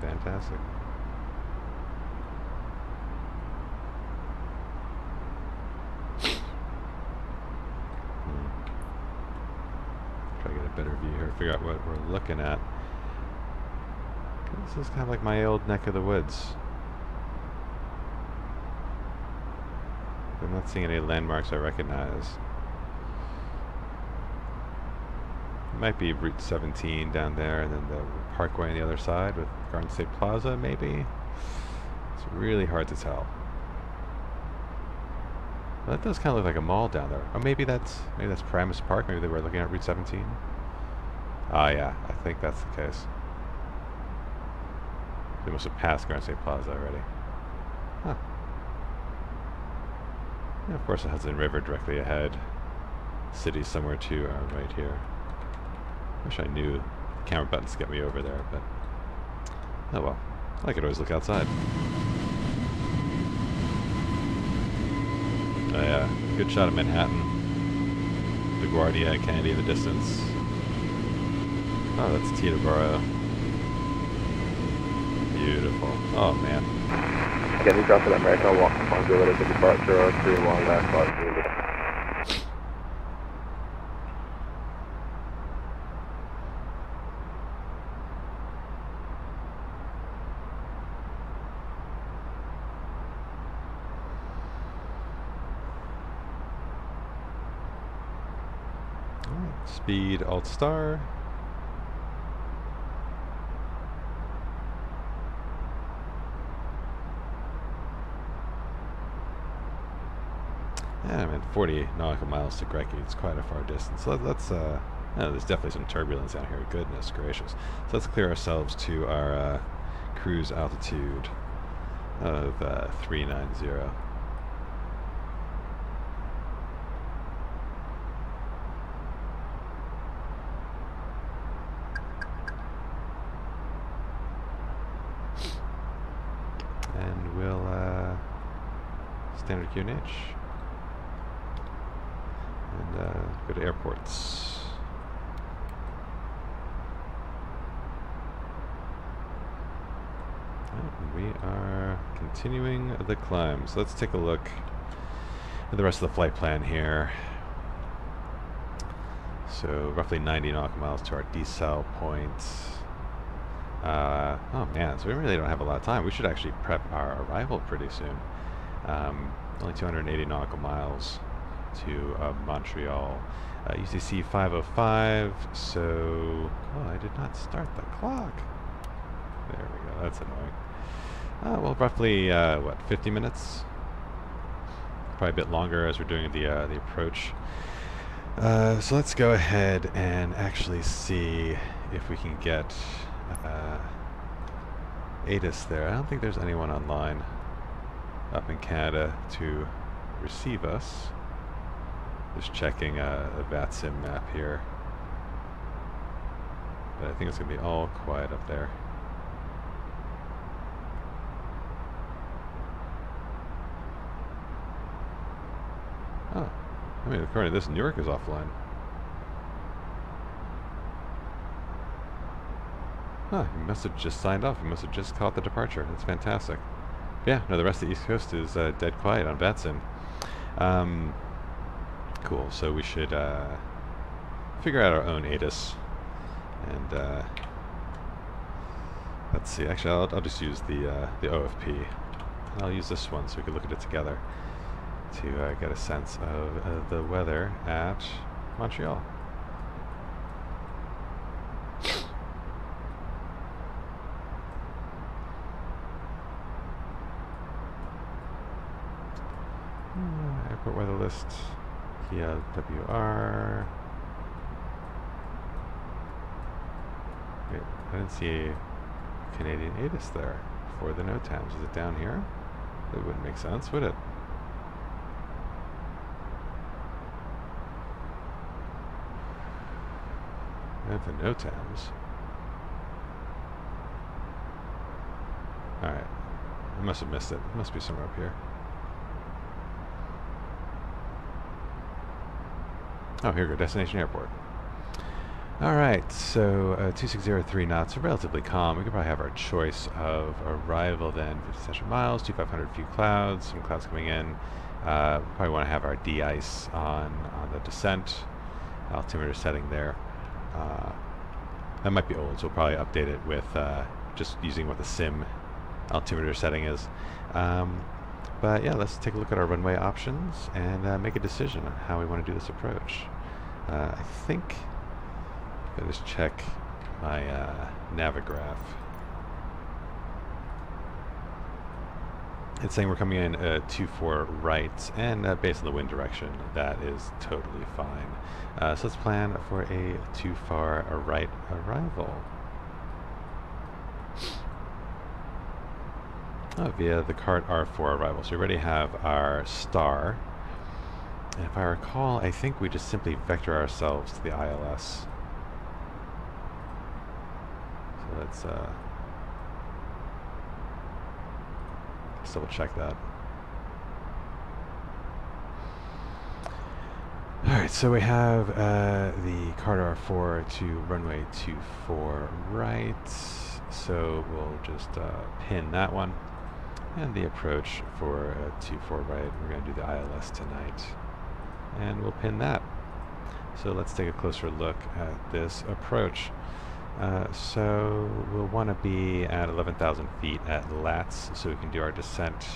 Fantastic. Try to get a better view here, figure out what we're looking at. This is kind of like my old neck of the woods. I'm not seeing any landmarks I recognize. It might be Route 17 down there, and then the Parkway on the other side with Garden State Plaza, maybe? It's really hard to tell. Well, that does kind of look like a mall down there. Or maybe that's Paramus Park. Maybe they were looking at Route 17. Ah, yeah, I think that's the case. They must have passed Garden State Plaza already. Huh. Yeah, of course, the Hudson River directly ahead. City somewhere to our right here. Wish I knew the camera buttons to get me over there, but oh well. I could always look outside. Oh yeah, good shot of Manhattan. LaGuardia, Kennedy in the distance. Oh, that's Teterboro. Beautiful. Oh man. Kennedy crossing American 110 to departure 31 left 5 Zulu. Speed Alt Star. Yeah, man, 40 nautical miles to Grecki. It's quite a far distance. So that's oh, there's definitely some turbulence out here. Goodness gracious. So let's clear ourselves to our cruise altitude of 390. And we'll standard QNH and go to airports. And we are continuing the climb. So let's take a look at the rest of the flight plan here. So roughly 90 nautical miles to our decel point. Oh man, so we really don't have a lot of time. We should actually prep our arrival pretty soon. Only 280 nautical miles to Montreal. UTC 505, so... Oh, I did not start the clock. There we go, that's annoying. Well, roughly, what, 50 minutes? Probably a bit longer as we're doing the approach. So let's go ahead and actually see if we can get ATIS there. I don't think there's anyone online up in Canada to receive us. Just checking a VATSIM map here. But I think it's going to be all quiet up there. Oh, I mean, according to this, Newark is offline. Huh, you must have just signed off. You must have just caught the departure. That's fantastic. Yeah, no, the rest of the East Coast is dead quiet on VATSIM. Cool, so we should figure out our own ATIS. And let's see, actually I'll just use the OFP. I'll use this one so we can look at it together. to get a sense of the weather at Montreal. Airport weather list, KEWR. Wait, I didn't see a Canadian ATIS there for the NOTAMs. Is it down here? It wouldn't make sense, would it? At the NOTAMs. Alright. I must have missed it. It must be somewhere up here. Oh, here we go. Destination airport. Alright, so 2603 knots, so relatively calm. We could probably have our choice of arrival then. 57 miles, 2500 few clouds, some clouds coming in. Probably want to have our de-ice on the descent. Altimeter setting there. That might be old, so we'll probably update it with just using what the sim altimeter setting is. But yeah, let's take a look at our runway options and make a decision on how we want to do this approach. I think I'll just check my Navigraph. It's saying we're coming in 24 right, and based on the wind direction, that is totally fine. So let's plan for a 24 right arrival. Via the CART R4 arrival. So we already have our star. And if I recall, I think we just simply vector ourselves to the ILS. So let's double check that. Alright, so we have the CART R4 to runway 24 right. So we'll just pin that one. And the approach for 24 right, we're going to do the ILS tonight. And we'll pin that. So let's take a closer look at this approach. So we'll want to be at 11,000 feet at LATS, so we can do our descent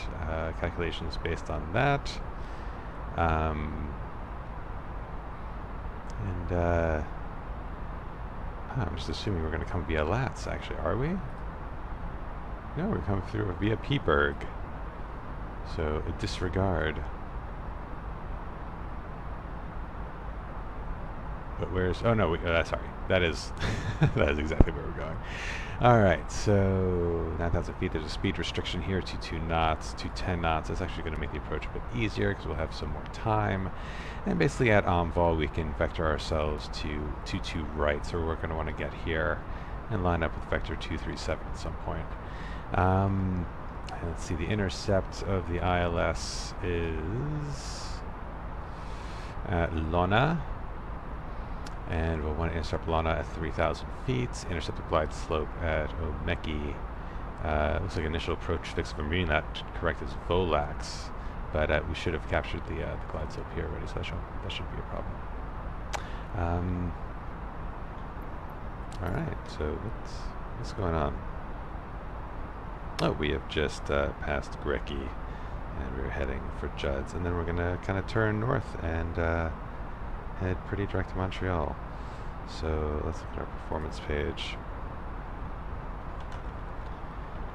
calculations based on that. I'm just assuming we're going to come via LATS, actually, are we? No, we're coming through via Peaburg. So disregard. But where's... Oh no, sorry. That is that is exactly where we're going. Alright, so 9,000 feet. There's a speed restriction here to 2 knots, to 10 knots. That's actually going to make the approach a bit easier because we'll have some more time. And basically at Envol, we can vector ourselves to 22 right. So we're going to want to get here and line up with vector 237 at some point. And let's see, the intercept of the ILS is at Lona. And we'll want to intercept Lana at 3,000 feet, intercept the glide slope at Omeki. Looks like initial approach fix, if I'm reading that correct, is Volax, but we should have captured the glide slope here already, so that shouldn't be a problem. Alright, so what's going on? Oh, we have just passed Grecki, and we're heading for Judd's, and then we're going to kind of turn north and head pretty direct to Montreal. So let's look at our performance page.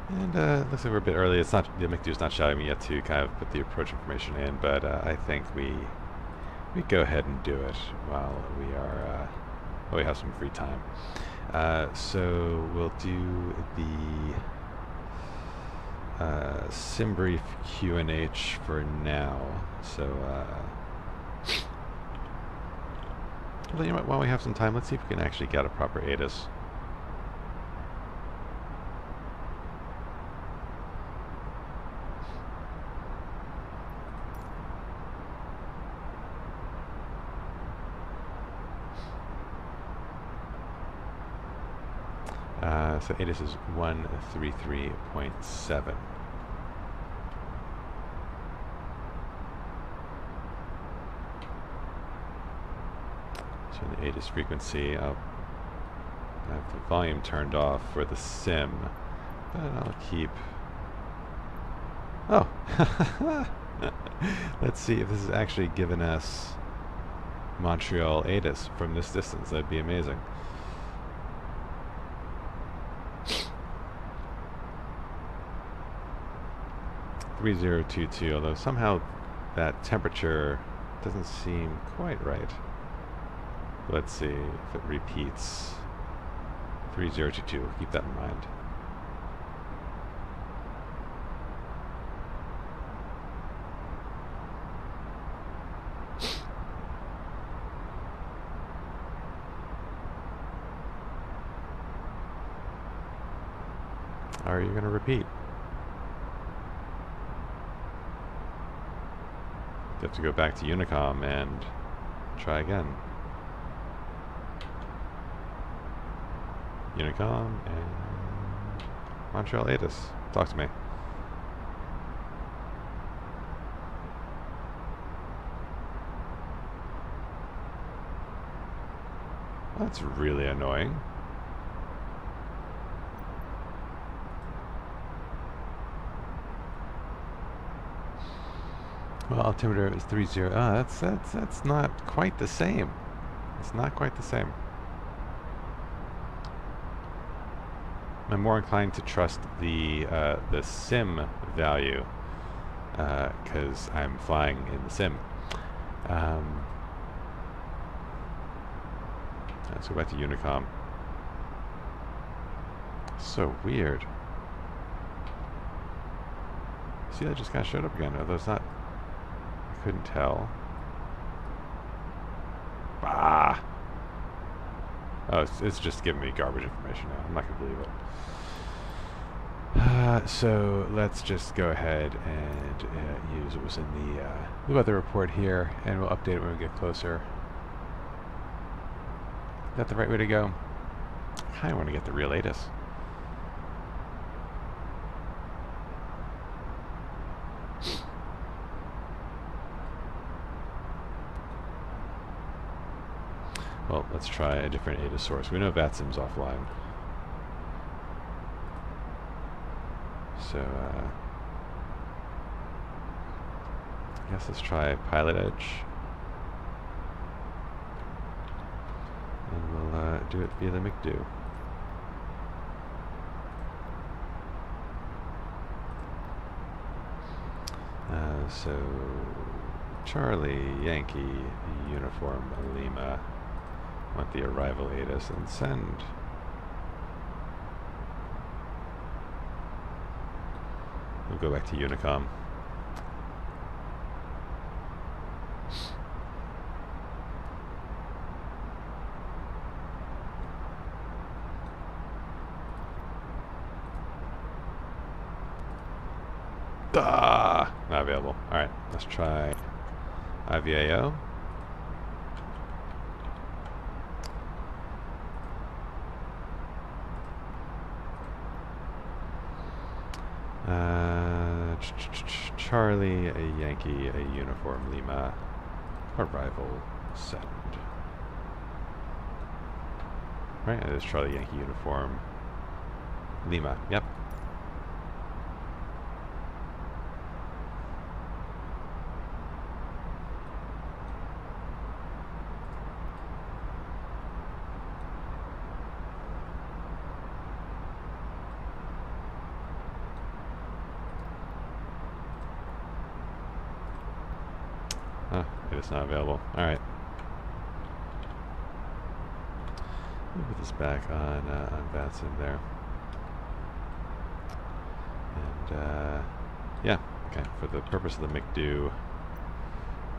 And looks like we're a bit early. It's not, the McDo's not shouting me yet to kind of put the approach information in, but I think we go ahead and do it while we have some free time. So we'll do the sim brief Q&H for now. So well, you know what, while we have some time, let's see if we can actually get a proper ATIS. So ATIS is 133.7. So the ATIS frequency, I'll have the volume turned off for the sim, but I'll keep... Oh! Let's see if this is actually giving us Montreal ATIS from this distance. That'd be amazing. (3022), although somehow that temperature doesn't seem quite right. Let's see if it repeats. 3022, keep that in mind. Are you going to repeat? You have to go back to Unicom and try again. Unicom and Montreal ATIS. Talk to me. That's really annoying. Well, altimeter is 30. That's not quite the same. It's not quite the same. I'm more inclined to trust the sim value because I'm flying in the sim. Let's go back to Unicom. So weird. See, that just kind of showed up again. Although it's not. I couldn't tell. Bah. Oh, it's just giving me garbage information now. I'm not going to believe it. So let's just go ahead and use what was in the weather report here, and we'll update it when we get closer. Is that the right way to go? I kind of want to get the real ATIS. Well, let's try a different ATIS source. We know VATSIM's offline. So, I guess let's try Pilot Edge. And we'll do it via the McDo. So, Charlie, Yankee, Uniform, Lima. Want the arrival ATIS and send. We'll go back to Unicom. Not available. Alright, let's try IVAO. Charlie, a Yankee, a Uniform, Lima, arrival, send. Right, it is Charlie, Yankee, Uniform, Lima, yep. It's not available. Alright. Put this back on VATSIM there. And, yeah, okay. For the purpose of the McDo,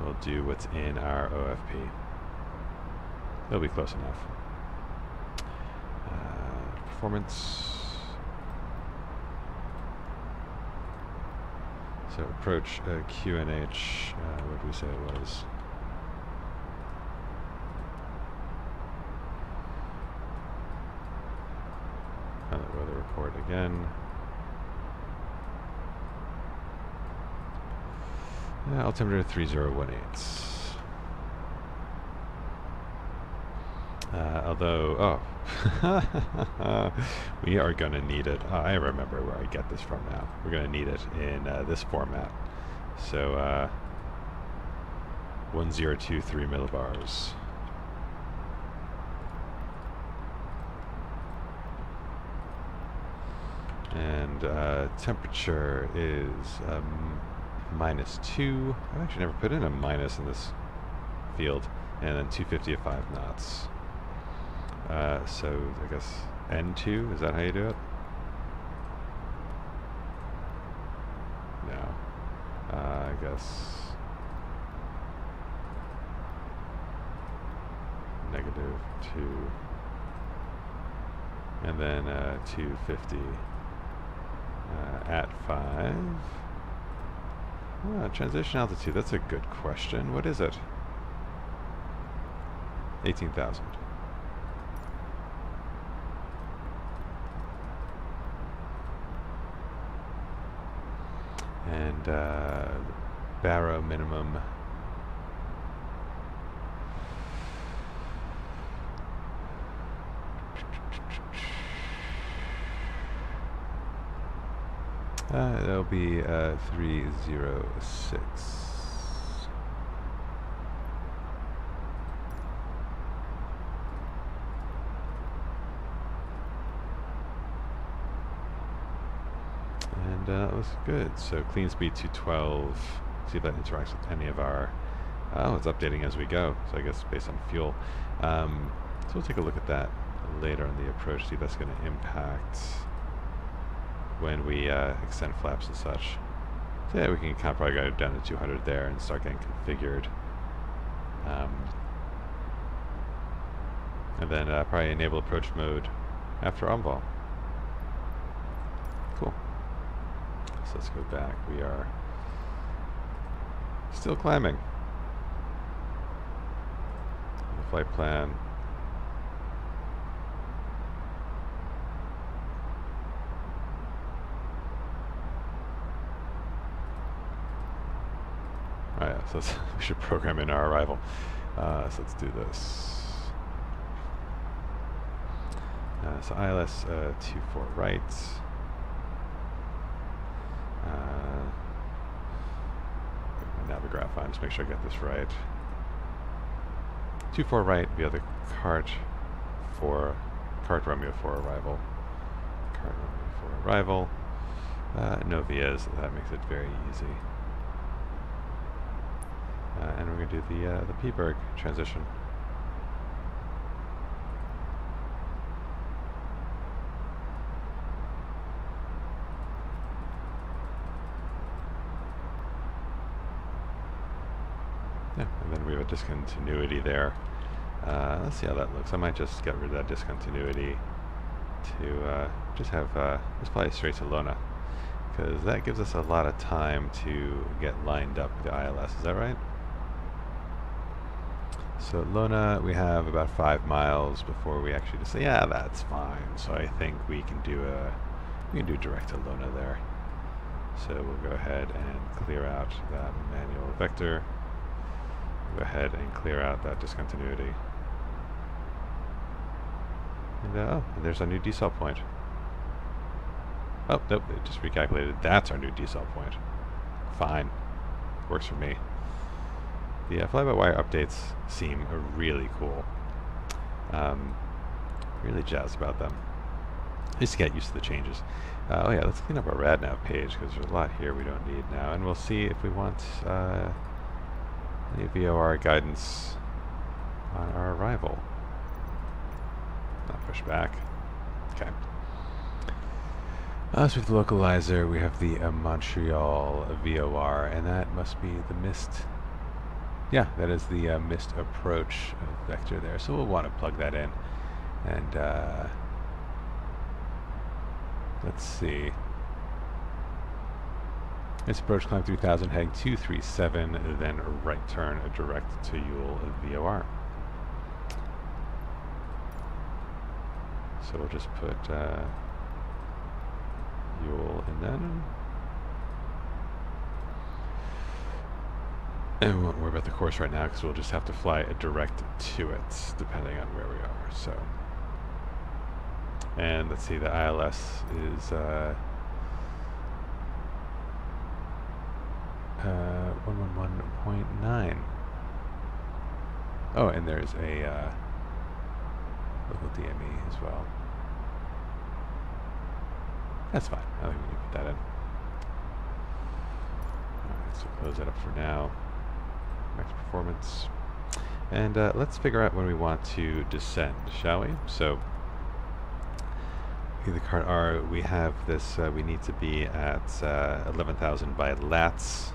we'll do what's in our OFP. It'll be close enough. Performance. So approach QNH, what did we say it was? On the weather report again. Altimeter 3018. Although, we are going to need it. I remember where I get this from now. We're going to need it in this format. So 1023 millibars. And temperature is -2. I've actually never put in a minus in this field. And then 250 at 5 knots. So I guess N2, is that how you do it? No. I guess -2. And then 250 at 5. Transition altitude, that's a good question. What is it? 18,000. And baro minimum. That'll be 306. And that was good. So clean speed 212. See if that interacts with any of our... Oh, it's updating as we go. So I guess based on fuel. So we'll take a look at that later on the approach. See if that's going to impact when we extend flaps and such. So yeah, we can kind of probably go down to 200 there and start getting configured. And then probably enable approach mode after envol. Cool. So let's go back. We are still climbing. The flight plan. Oh yeah, so we should program in our arrival. So let's do this. So ILS 24 right. My Navigraph on, just make sure I get this right. 24 right via the cart Romeo for arrival. Cart Romeo for arrival. No VIAs, that makes it very easy. And we're going to do the P-Berg transition. Yeah, and then we have a discontinuity there. Let's see how that looks. I might just get rid of that discontinuity to just have let's fly straight to Lona, because that gives us a lot of time to get lined up with the ILS. Is that right? So Lona, we have about 5 miles before we actually just say, yeah, that's fine. So I think we can do direct to Lona there. So we'll go ahead and clear out that manual vector. Go ahead and clear out that discontinuity. And oh, and there's our new decel point. Oh, nope, it just recalculated. That's our new decel point. Fine. Works for me. The fly-by-wire updates seem really cool. Really jazzed about them. Just to get used to the changes. Oh yeah, let's clean up our RadNav page, because there's a lot here we don't need now. And we'll see if we want any VOR guidance on our arrival. Not push back. Okay. So with the localizer, we have the Montreal VOR, and that must be the missed. Yeah, that is the missed approach vector there. So we'll want to plug that in. And let's see. It's approach climb 3000, heading 237, then a right turn direct to CYUL VOR. So we'll just put CYUL in then. And we won't worry about the course right now, because we'll just have to fly a direct to it, depending on where we are. So, and let's see, the ILS is 111.9. Oh, and there's a local DME as well. That's fine. I think we can put that in. Alright, so close that up for now. Max performance. And let's figure out when we want to descend, shall we? So, in the cart R, we have this, we need to be at 11,000 by lats.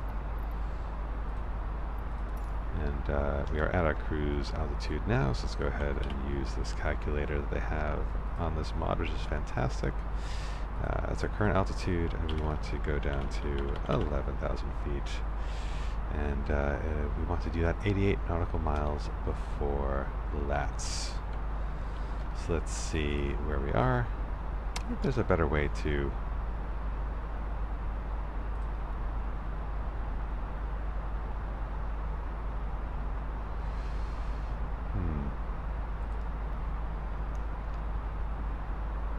And we are at our cruise altitude now, so let's go ahead and use this calculator that they have on this mod, which is fantastic. That's our current altitude, and we want to go down to 11,000 feet. And we want to do that 88 nautical miles before lats. So let's see where we are. I think there's a better way to...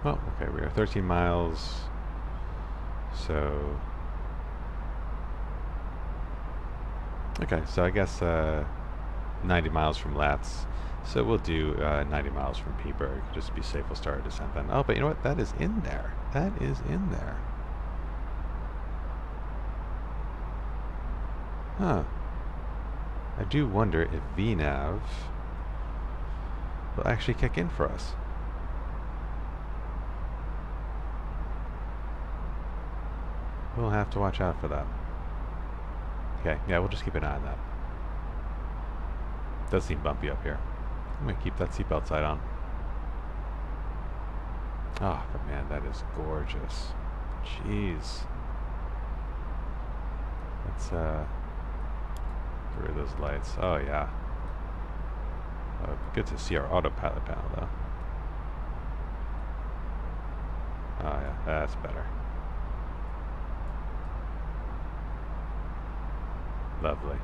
Well, okay, we are 13 miles, so... Okay, so I guess 90 miles from Lats. So we'll do 90 miles from Peaburg, just to be safe. We'll start our descent then. Oh, but you know what? That is in there. That is in there. Huh. I do wonder if VNav will actually kick in for us. We'll have to watch out for that. Okay, yeah, we'll just keep an eye on that. Does seem bumpy up here. I'm gonna keep that seatbelt sign on. Oh, but man, that is gorgeous. Jeez. Let's get rid of those lights. Oh yeah. Good to see our autopilot panel though. Oh yeah, that's better. Lovely.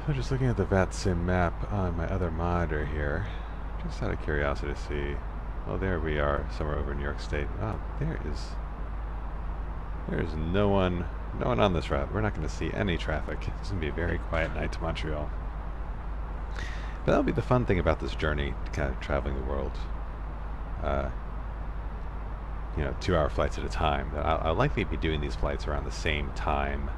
So just looking at the VATSIM map on my other monitor here, just out of curiosity to see. Well, there we are, somewhere over in New York State. Oh, there is no one on this route. We're not going to see any traffic. It's going to be a very quiet night to Montreal. But that'll be the fun thing about this journey, kind of traveling the world. You know, 2-hour flights at a time. I'll likely be doing these flights around the same time,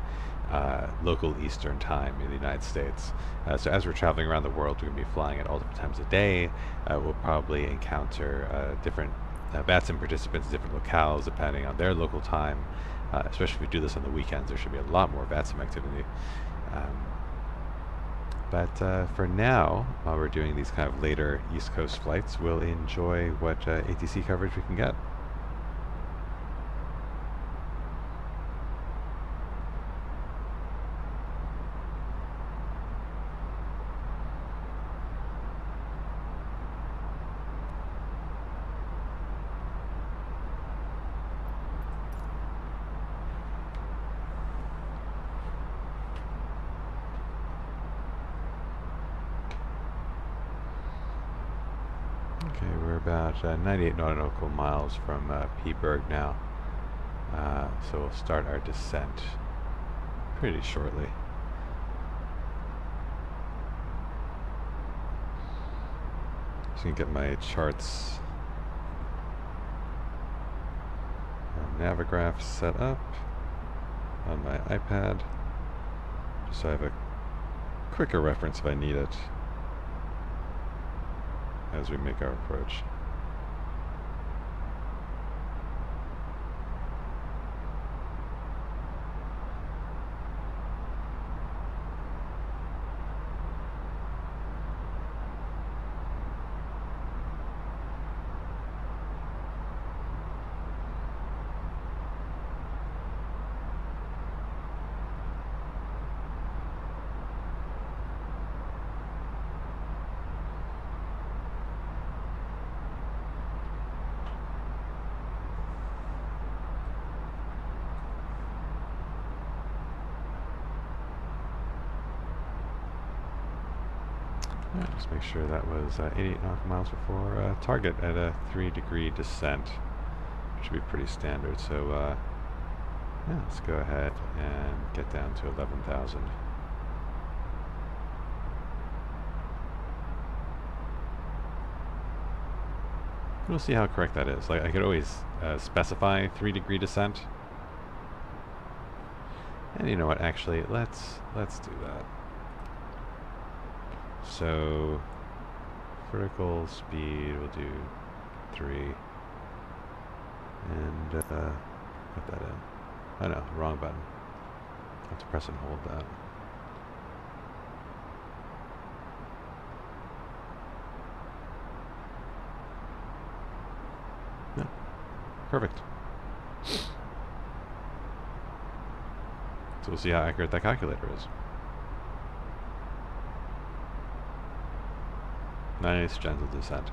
local Eastern time in the United States. So as we're traveling around the world, we're going to be flying at all different times of day. We'll probably encounter different VATSIM participants, different locales, depending on their local time. Especially if we do this on the weekends, there should be a lot more VATSIM activity. But for now, while we're doing these kind of later East Coast flights, we'll enjoy what ATC coverage we can get. Okay, we're about 98 nautical miles from Peaburg now, so we'll start our descent pretty shortly. Just gonna get my charts and Navigraph set up on my iPad, just so I have a quicker reference if I need it as we make our approach. Yeah, just make sure that was 88 nautical miles before target at a 3-degree descent. Should be pretty standard. So yeah, let's go ahead and get down to 11,000. We'll see how correct that is. Like, I could always specify 3-degree descent. And you know what? Actually, let's do that. So vertical speed, we'll do 3. And put that in. Oh no, wrong button. I have to press and hold that. Yeah, perfect. So we'll see how accurate that calculator is. Nice, gentle descent.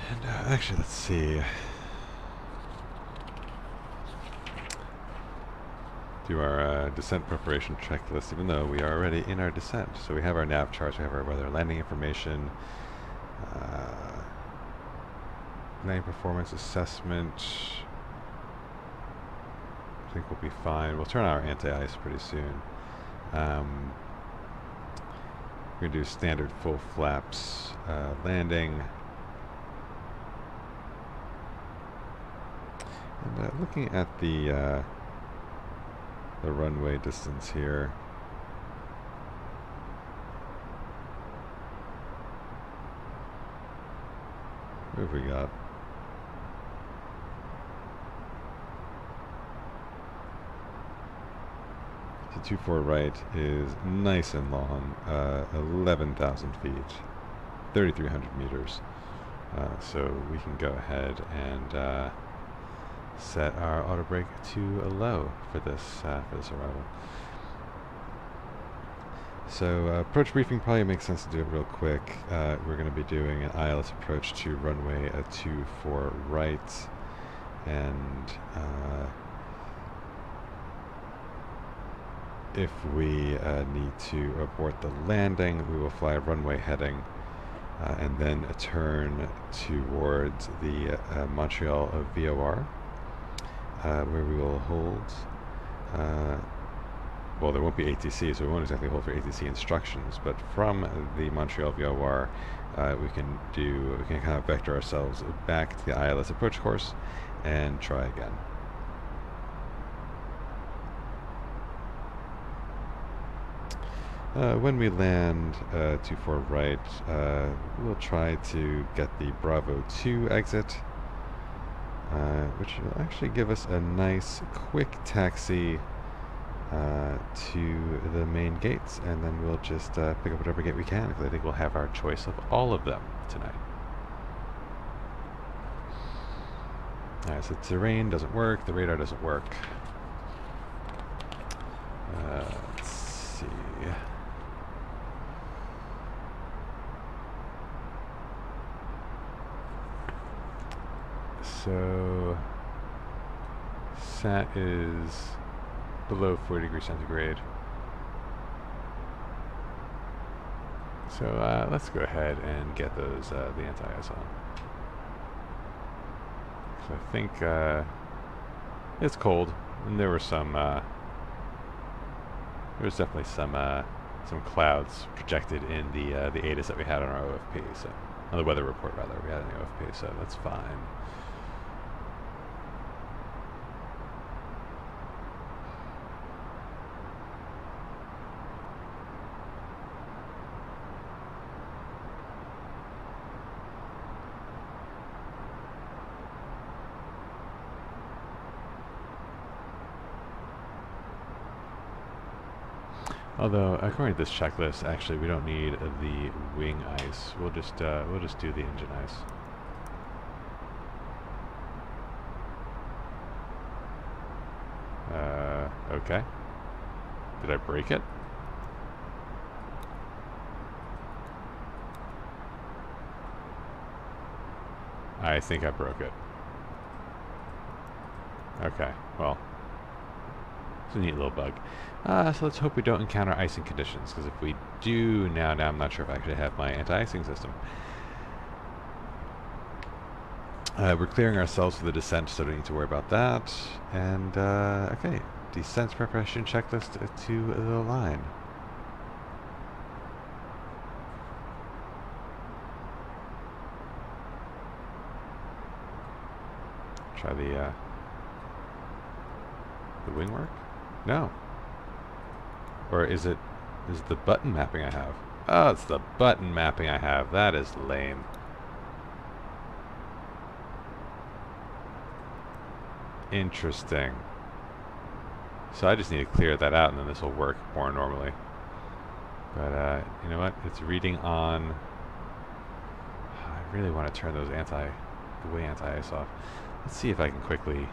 And actually, let's see. Do our descent preparation checklist, even though we are already in our descent. So we have our nav charts, we have our weather landing information, landing performance assessment. I think we'll be fine. We'll turn on our anti-ice pretty soon. We're going to do standard full flaps landing. And looking at the runway distance here. What have we got? So 24 right is nice and long, 11,000 feet, 3,300 meters. So we can go ahead and set our auto brake to a low for this arrival. So approach briefing probably makes sense to do it real quick. We're going to be doing an ILS approach to runway 24 right, and if we need to abort the landing, we will fly runway heading and then turn towards the Montreal VOR. Where we will hold, well, there won't be ATC, so we won't exactly hold for ATC instructions, but from the Montreal VOR, we can kind of vector ourselves back to the ILS approach course and try again. When we land 24 right, we'll try to get the Bravo 2 exit, which will actually give us a nice quick taxi to the main gates, and then we'll just pick up whatever gate we can, because I think we'll have our choice of all of them tonight. Alright, so terrain doesn't work, the radar doesn't work. Let's see. So SAT is below 40 degrees centigrade. So let's go ahead and get those the anti-ice on. So I think it's cold, and there were some there was definitely some clouds projected in the ATIS that we had on our OFP, so on the weather report rather we had in the OFP, so that's fine. Although, according to this checklist, actually we don't need the wing ice. We'll just do the engine ice. Okay. Did I break it? I think I broke it. Okay, well, it's a neat little bug. So let's hope we don't encounter icing conditions, because if we do now I'm not sure if I actually have my anti-icing system. We're clearing ourselves for the descent, so don't need to worry about that. And, okay, descent preparation checklist to the line. Try the wing work? No. Or is it the button mapping I have? Oh, it's the button mapping I have. That is lame. Interesting. So I just need to clear that out and then this will work more normally. But you know what? It's reading on... I really want to turn those the way anti-ice off. Let's see if I can quickly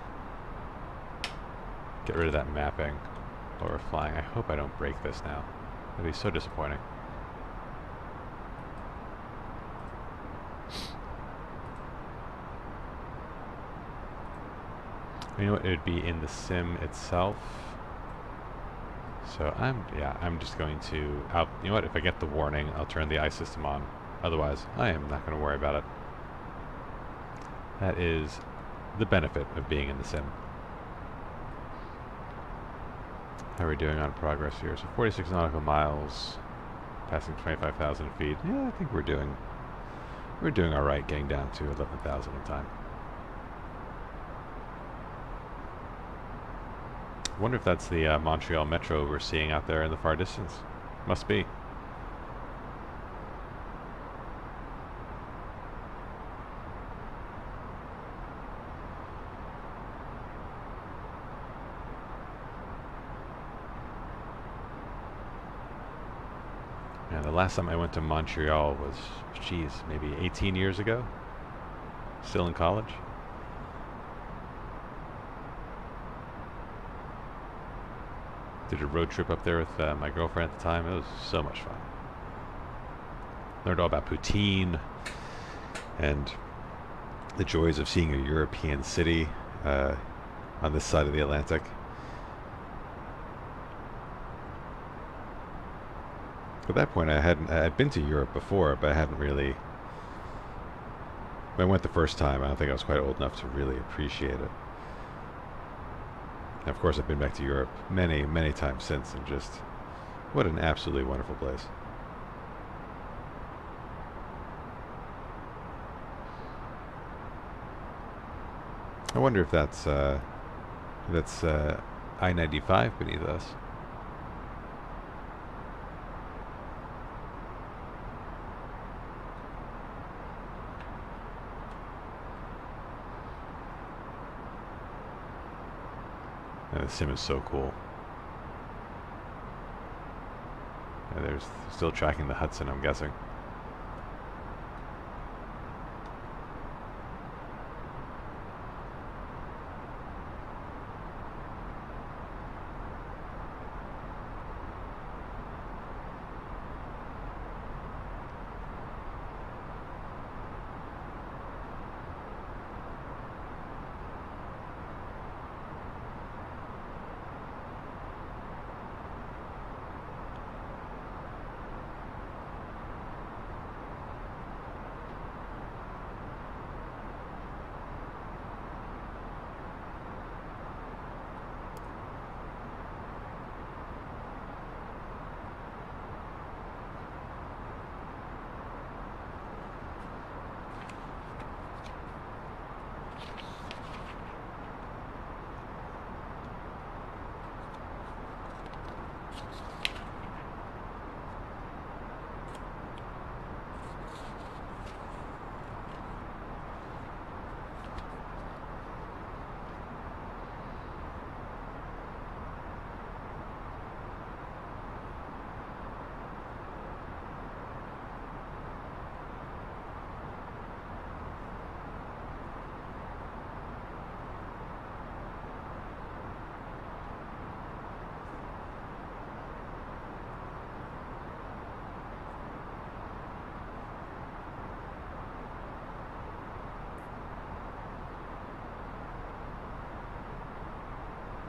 get rid of that mapping while we're flying. I hope I don't break this now. That'd be so disappointing. You know what? It would be in the sim itself. So I'm just going to, you know what? If I get the warning, I'll turn the ice system on. Otherwise, I am not going to worry about it. That is the benefit of being in the sim. How are we doing on progress here? So 46 nautical miles, passing 25,000 feet. Yeah, I think we're doing all right, getting down to 11,000 in time. I wonder if that's the Montreal Metro we're seeing out there in the far distance. Must be. Yeah, the last time I went to Montreal was, geez, maybe 18 years ago. Still in college. Did a road trip up there with my girlfriend at the time. It was so much fun. Learned all about poutine and the joys of seeing a European city on this side of the Atlantic. At that point, I'd been to Europe before, but I hadn't really. When I went the first time, I don't think I was quite old enough to really appreciate it. And of course, I've been back to Europe many, many times since, and just what an absolutely wonderful place. I wonder if that's I-95 beneath us. The sim is so cool. Yeah, there's still tracking the Hudson, I'm guessing.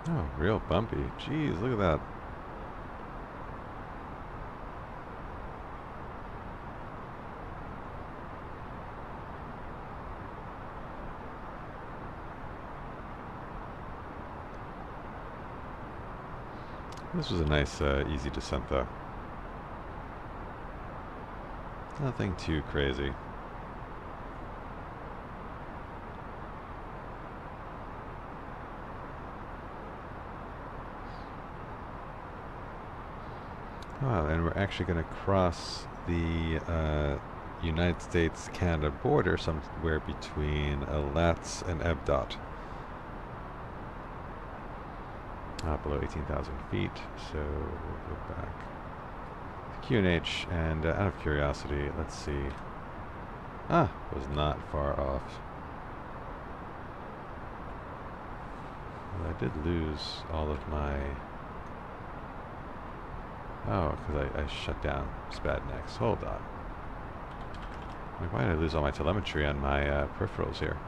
Oh, real bumpy. Jeez, look at that. This was a nice, easy descent, though. Nothing too crazy. Oh, and we're actually going to cross the United States-Canada border somewhere between Elatz and Ebdot. Below 18,000 feet, so we'll go back to QNH, and out of curiosity, let's see. Was not far off. Well, I did lose all of my... Oh, because I shut down Spadnex. Hold on. Like, why did I lose all my telemetry on my peripherals here?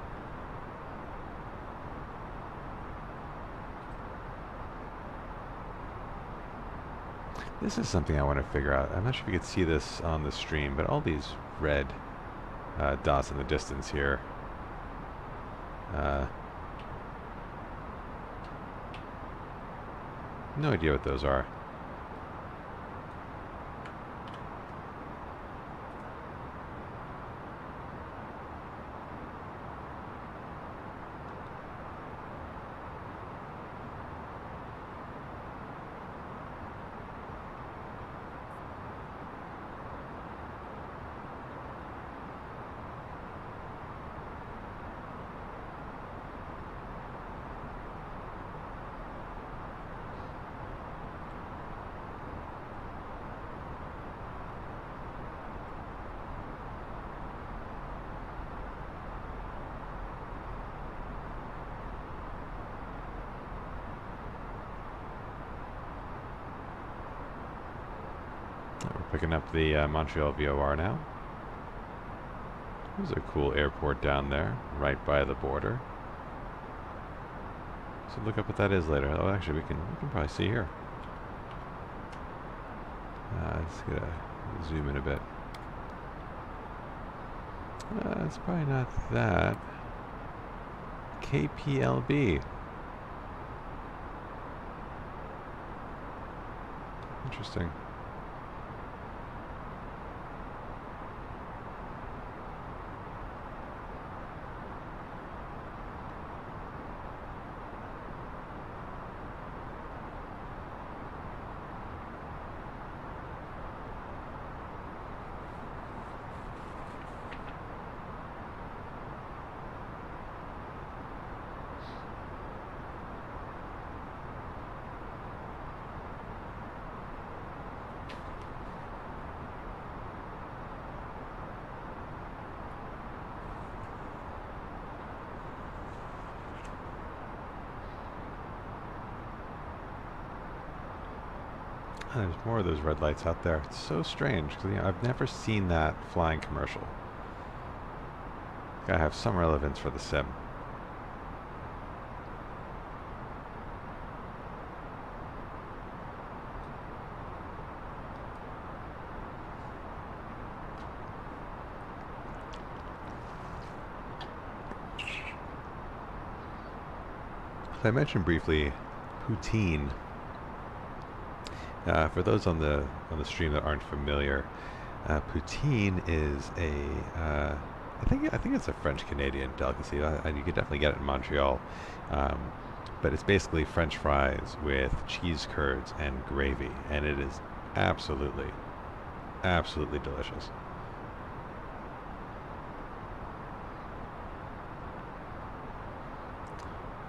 This is something I want to figure out. I'm not sure if you could see this on the stream, but all these red dots in the distance here. No idea what those are. Picking up the Montreal VOR now. There's a cool airport down there, right by the border. So look up what that is later. Oh, actually, we can probably see here. Let's get a zoom in a bit. It's probably not that. KPLB. Interesting. There's more of those red lights out there. It's so strange because I've never seen that flying commercial. Gotta have some relevance for the sim. I mentioned briefly poutine. For those on the stream that aren't familiar, poutine is a I think it's a French Canadian delicacy, and you can definitely get it in Montreal. But it's basically French fries with cheese curds and gravy, and it is absolutely delicious.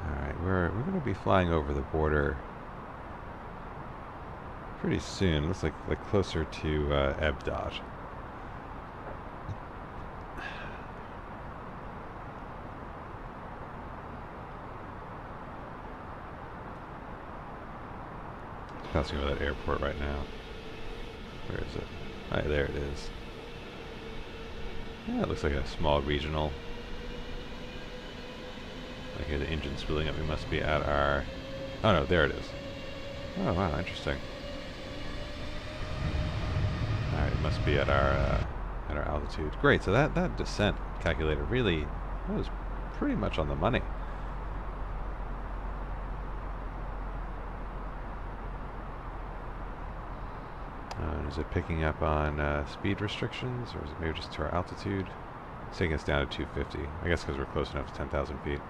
All right, we're going to be flying over the border pretty soon. Looks like closer to Ebdot. Passing over that airport right now. Where is it? Right, there it is. Yeah, it looks like a small regional. I hear the engine spooling up. We must be at our Oh no, there it is. Oh wow, interesting. Alright, it must be at our altitude. Great, so that descent calculator really was pretty much on the money. Is it picking up on speed restrictions, or is it maybe just to our altitude? It's taking us down to 250. I guess because we're close enough to 10,000 feet.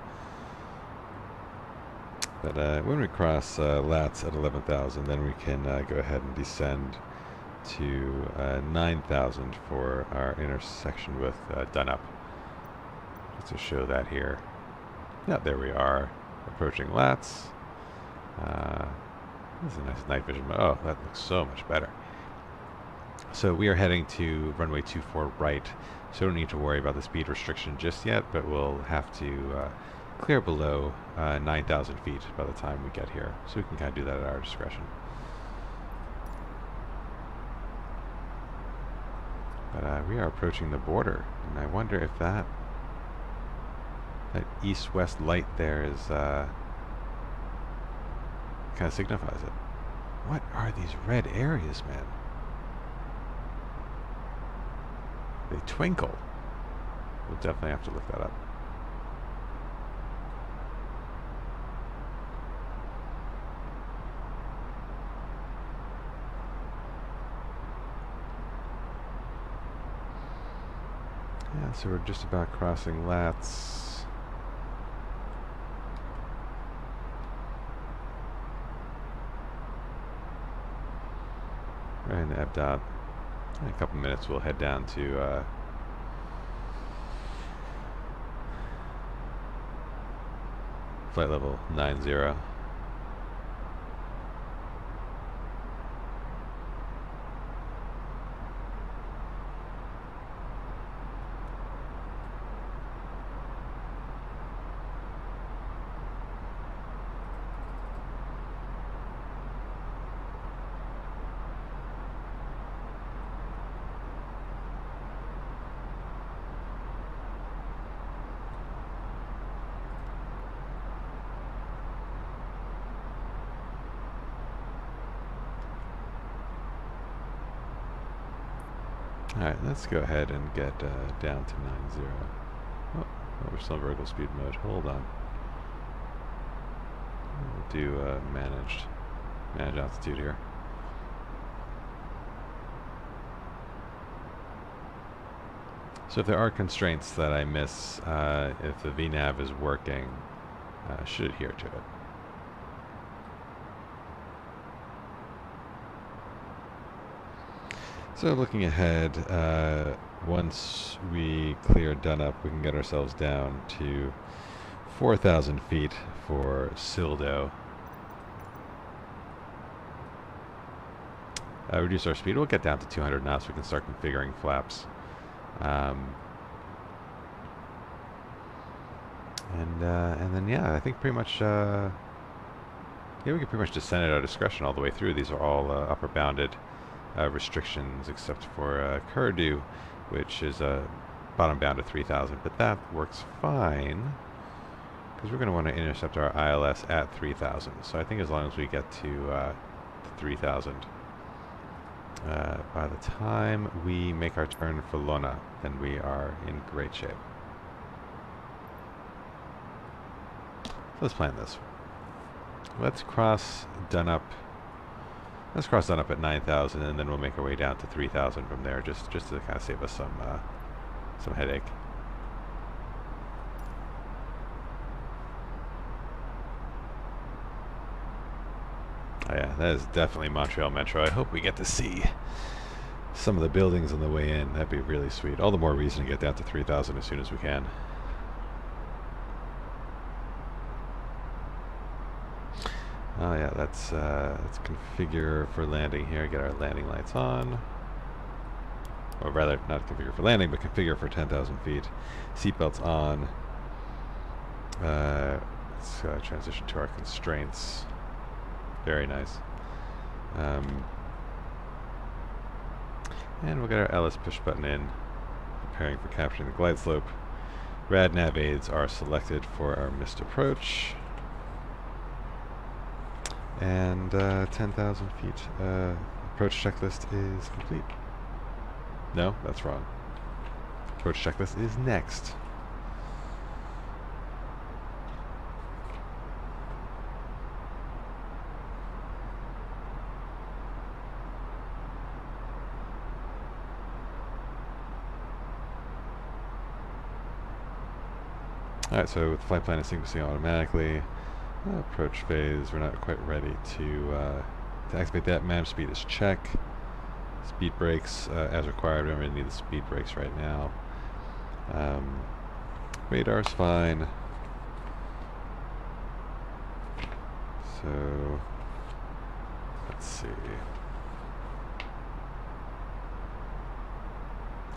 But when we cross LATS at 11,000, then we can go ahead and descend to 9,000 for our intersection with Dunnup. Just to show that here. Yeah, there we are, approaching LATS. This is a nice night vision. Oh, that looks so much better. So we are heading to runway 24 right, so we don't need to worry about the speed restriction just yet, but we'll have to clear below 9,000 feet by the time we get here, so we can kind of do that at our discretion. But we are approaching the border, and I wonder if that east-west light there is kind of signifies it. What are these red areas, man? They twinkle. We'll definitely have to look that up. Yeah, so we're just about crossing LATS. Right in the FBW. In a couple minutes we'll head down to flight level 90. Alright, let's go ahead and get down to 90. Oh, we're still in vertical speed mode. Hold on. We'll do manage altitude here. So if there are constraints that I miss, if the VNAV is working, I should adhere to it. So looking ahead, once we clear Dunnup, we can get ourselves down to 4,000 feet for Sildo. Reduce our speed. We'll get down to 200 knots so we can start configuring flaps. And then yeah, I think pretty much yeah, we can pretty much descend at our discretion all the way through. These are all upper bounded restrictions except for Kurdu, which is bottom bound to 3,000, but that works fine because we're going to want to intercept our ILS at 3,000. So I think as long as we get to 3,000 by the time we make our turn for Lona, then we are in great shape. So let's plan this. Let's cross Dunnup. Let's cross Dunnup at 9,000, and then we'll make our way down to 3,000 from there, just to kind of save us some headache. Oh yeah, that is definitely Montreal Metro. I hope we get to see some of the buildings on the way in. That'd be really sweet. All the more reason to get down to 3,000 as soon as we can. Oh yeah, let's configure for landing here. Get our landing lights on. Or rather, not configure for landing, but configure for 10,000 feet. Seatbelts on. Let's transition to our constraints. Very nice. And we'll get our LS push button in, preparing for capturing the glide slope. Rad nav aids are selected for our missed approach. And 10,000 feet. Approach checklist is complete. No, that's wrong. Approach checklist is next. Alright, so with the flight plan is sequencing automatically. Approach phase, we're not quite ready to activate that. Manage speed is check. Speed brakes as required. We don't really need the speed brakes right now. Radar's fine. So let's see.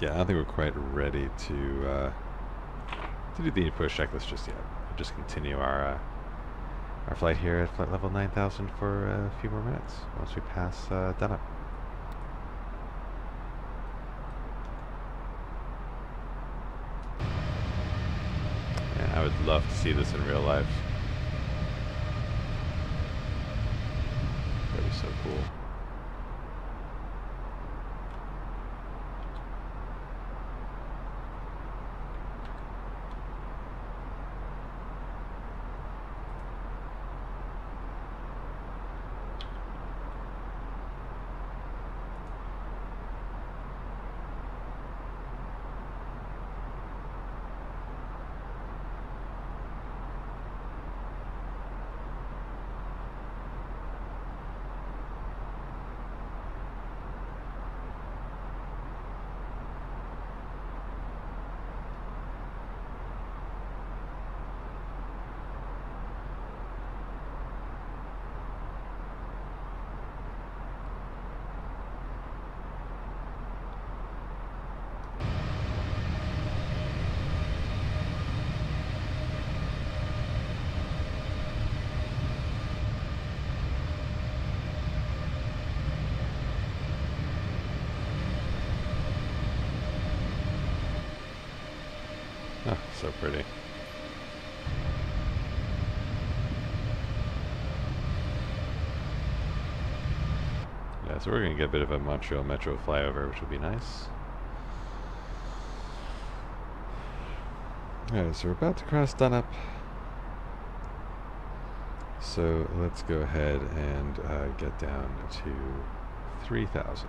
Yeah, I don't think we're quite ready to do the approach checklist just yet. We'll just continue our flight here at flight level 9,000 for a few more minutes once we pass Dunlop. Yeah, I would love to see this in real life. That'd be so cool. Oh, so pretty. Yeah, so we're going to get a bit of a Montreal Metro flyover, which will be nice. Alright, so we're about to cross Dunlop. So let's go ahead and get down to 3,000.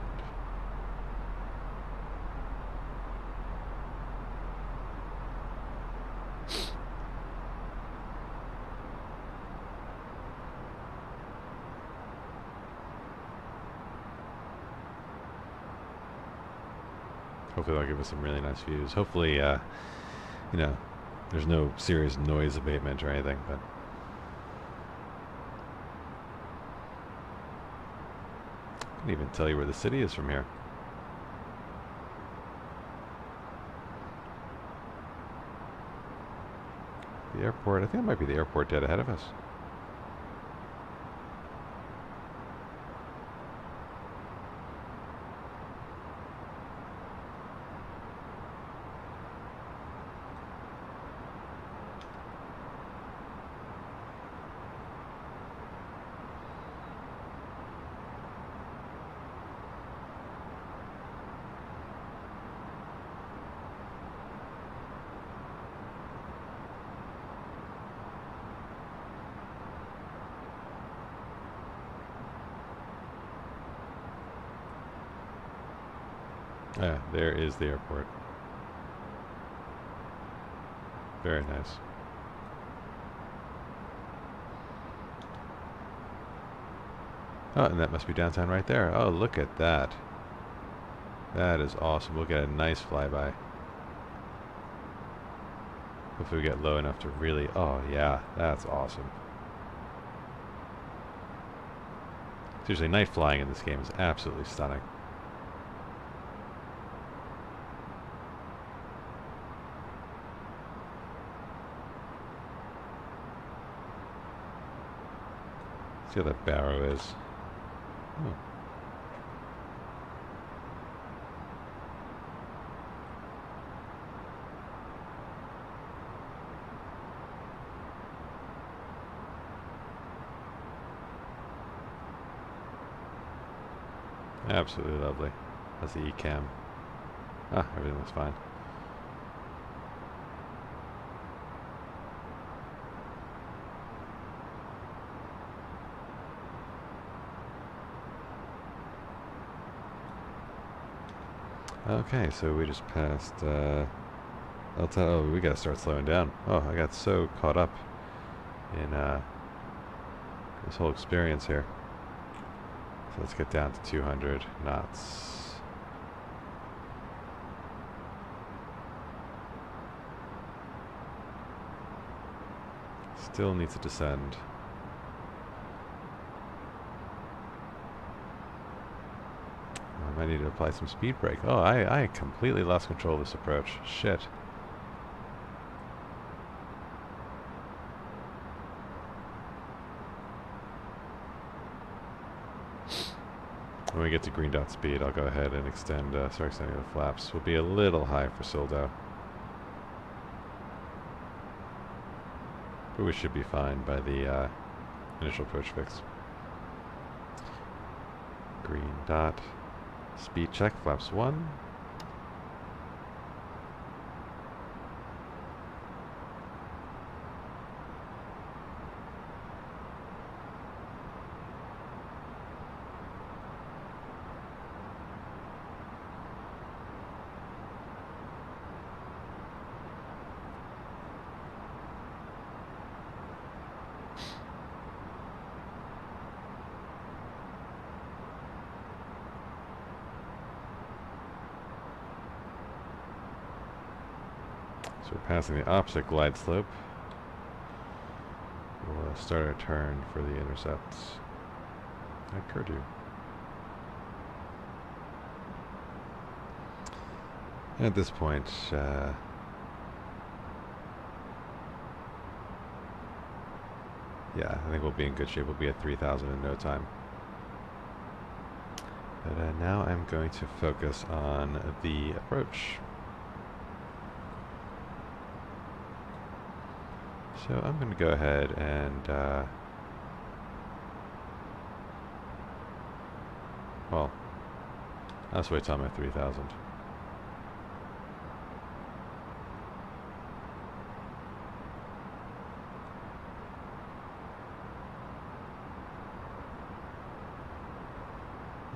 Hopefully that'll give us some really nice views. Hopefully, you know, there's no serious noise abatement or anything, but I can't even tell you where the city is from here. The airport, I think it might be the airport dead ahead of us. Yeah, there is the airport. Very nice. Oh, and that must be downtown right there. Oh, look at that. That is awesome. We'll get a nice flyby. Hopefully we get low enough to really... Oh, yeah. That's awesome. Seriously, night flying in this game is absolutely stunning. See how that barrow is. Oh. Absolutely lovely. That's the ECAM. Ah, everything looks fine. Okay, so we just passed, oh, we gotta start slowing down. Oh, I got so caught up in, this whole experience here. So let's get down to 200 knots. Still needs to descend. I might need to apply some speed brake. Oh, I completely lost control of this approach. Shit. When we get to green dot speed, I'll go ahead and start extending the flaps. We'll be a little high for Sildo, but we should be fine by the initial approach fix. Green dot. Speed check, flaps 1. So we're passing the opposite glide slope. We'll start our turn for the intercept at Purdue. And at this point, yeah, I think we'll be in good shape. We'll be at 3,000 in no time. But now I'm going to focus on the approach. So I'm going to go ahead and, well, I'll just wait till I'm at 3,000.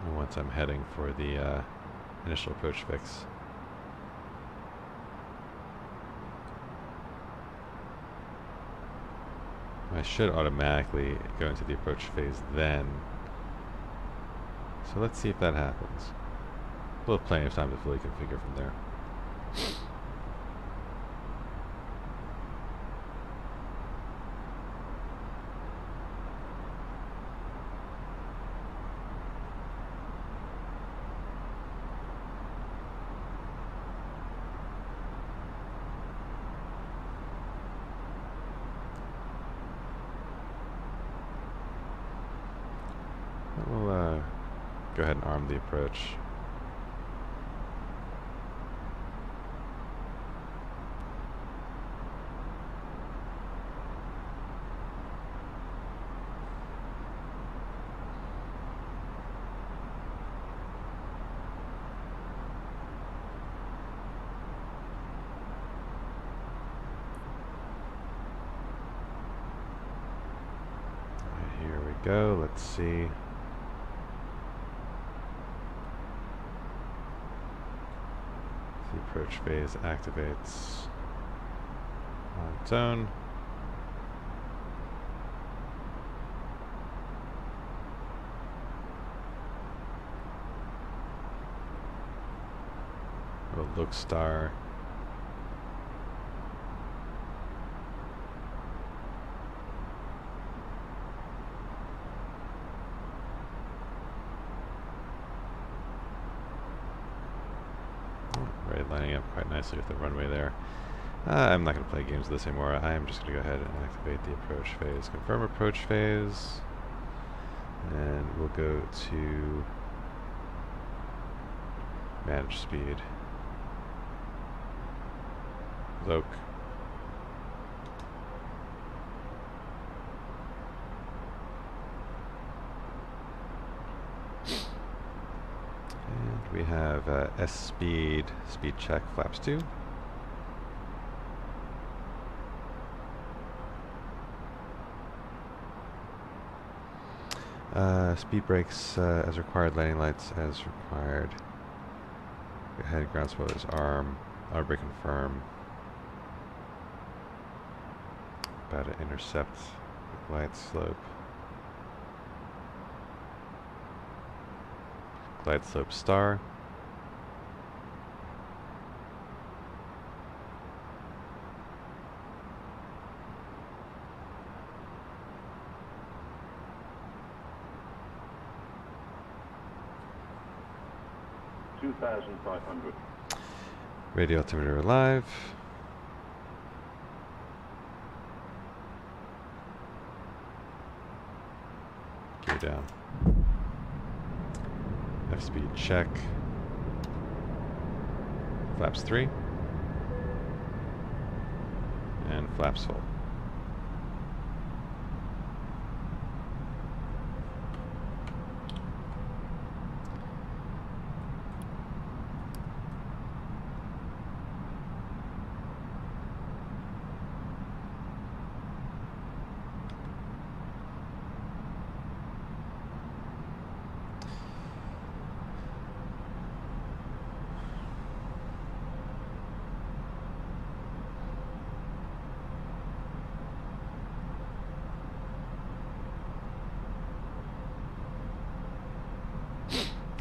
And once I'm heading for the initial approach fix. I should automatically go into the approach phase then. So let's see if that happens. We'll have plenty of time to fully configure from there. We'll go ahead and arm the approach. Here we go, let's see. The approach phase activates on its own. A look star. Right, lining up quite nicely with the runway there. I'm not going to play games with this anymore. I am just going to go ahead and activate the approach phase. Confirm approach phase. And we'll go to manage speed. Loc. We have speed check, flaps 2. Speed brakes as required, landing lights as required. Go ahead, ground spoilers, arm, auto brake confirm. About to intercept the glide slope. Glide slope star. Radio altimeter live. Gear down. F-speed check. Flaps 3. And flaps full.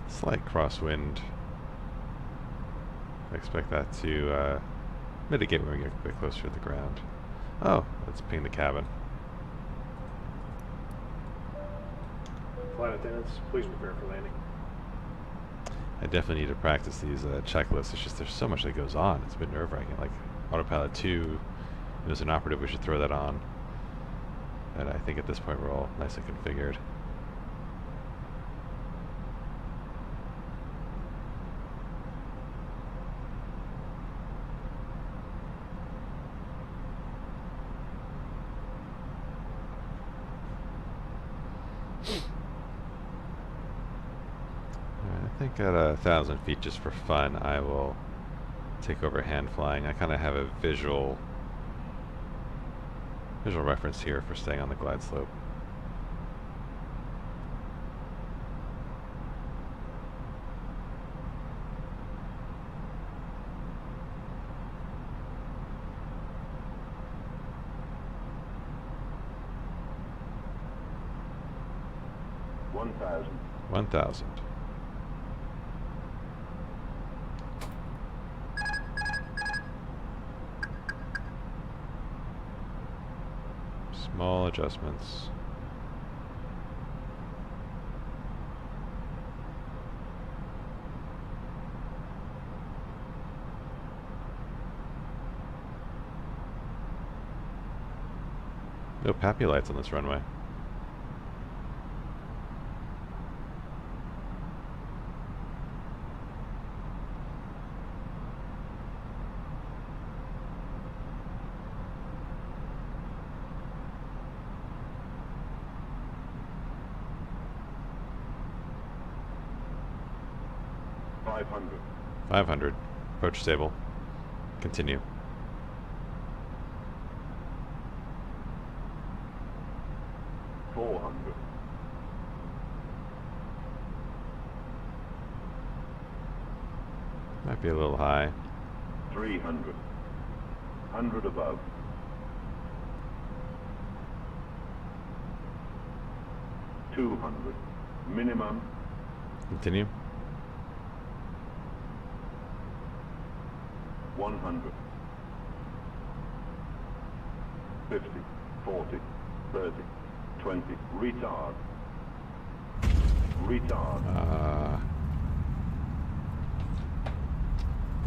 Slight crosswind. I expect that to mitigate when we get a bit closer to the ground. Oh, let's ping the cabin. Flight attendants, please prepare for landing. I definitely need to practice these checklists. It's just there's so much that goes on. It's a bit nerve-wracking. Like autopilot 2, as an operative, we should throw that on. And I think at this point we're all nicely configured. I think at 1,000 feet, just for fun, I will take over hand flying. I kind of have a visual reference here for staying on the glide slope. One thousand. Small adjustments. No PAPI lights on this runway. Five hundred. Approach stable. Continue. Might be a little high. 300. 100 above. 200. Minimum. Continue. 100. 50. 40. 30. 20. Retard. Retard.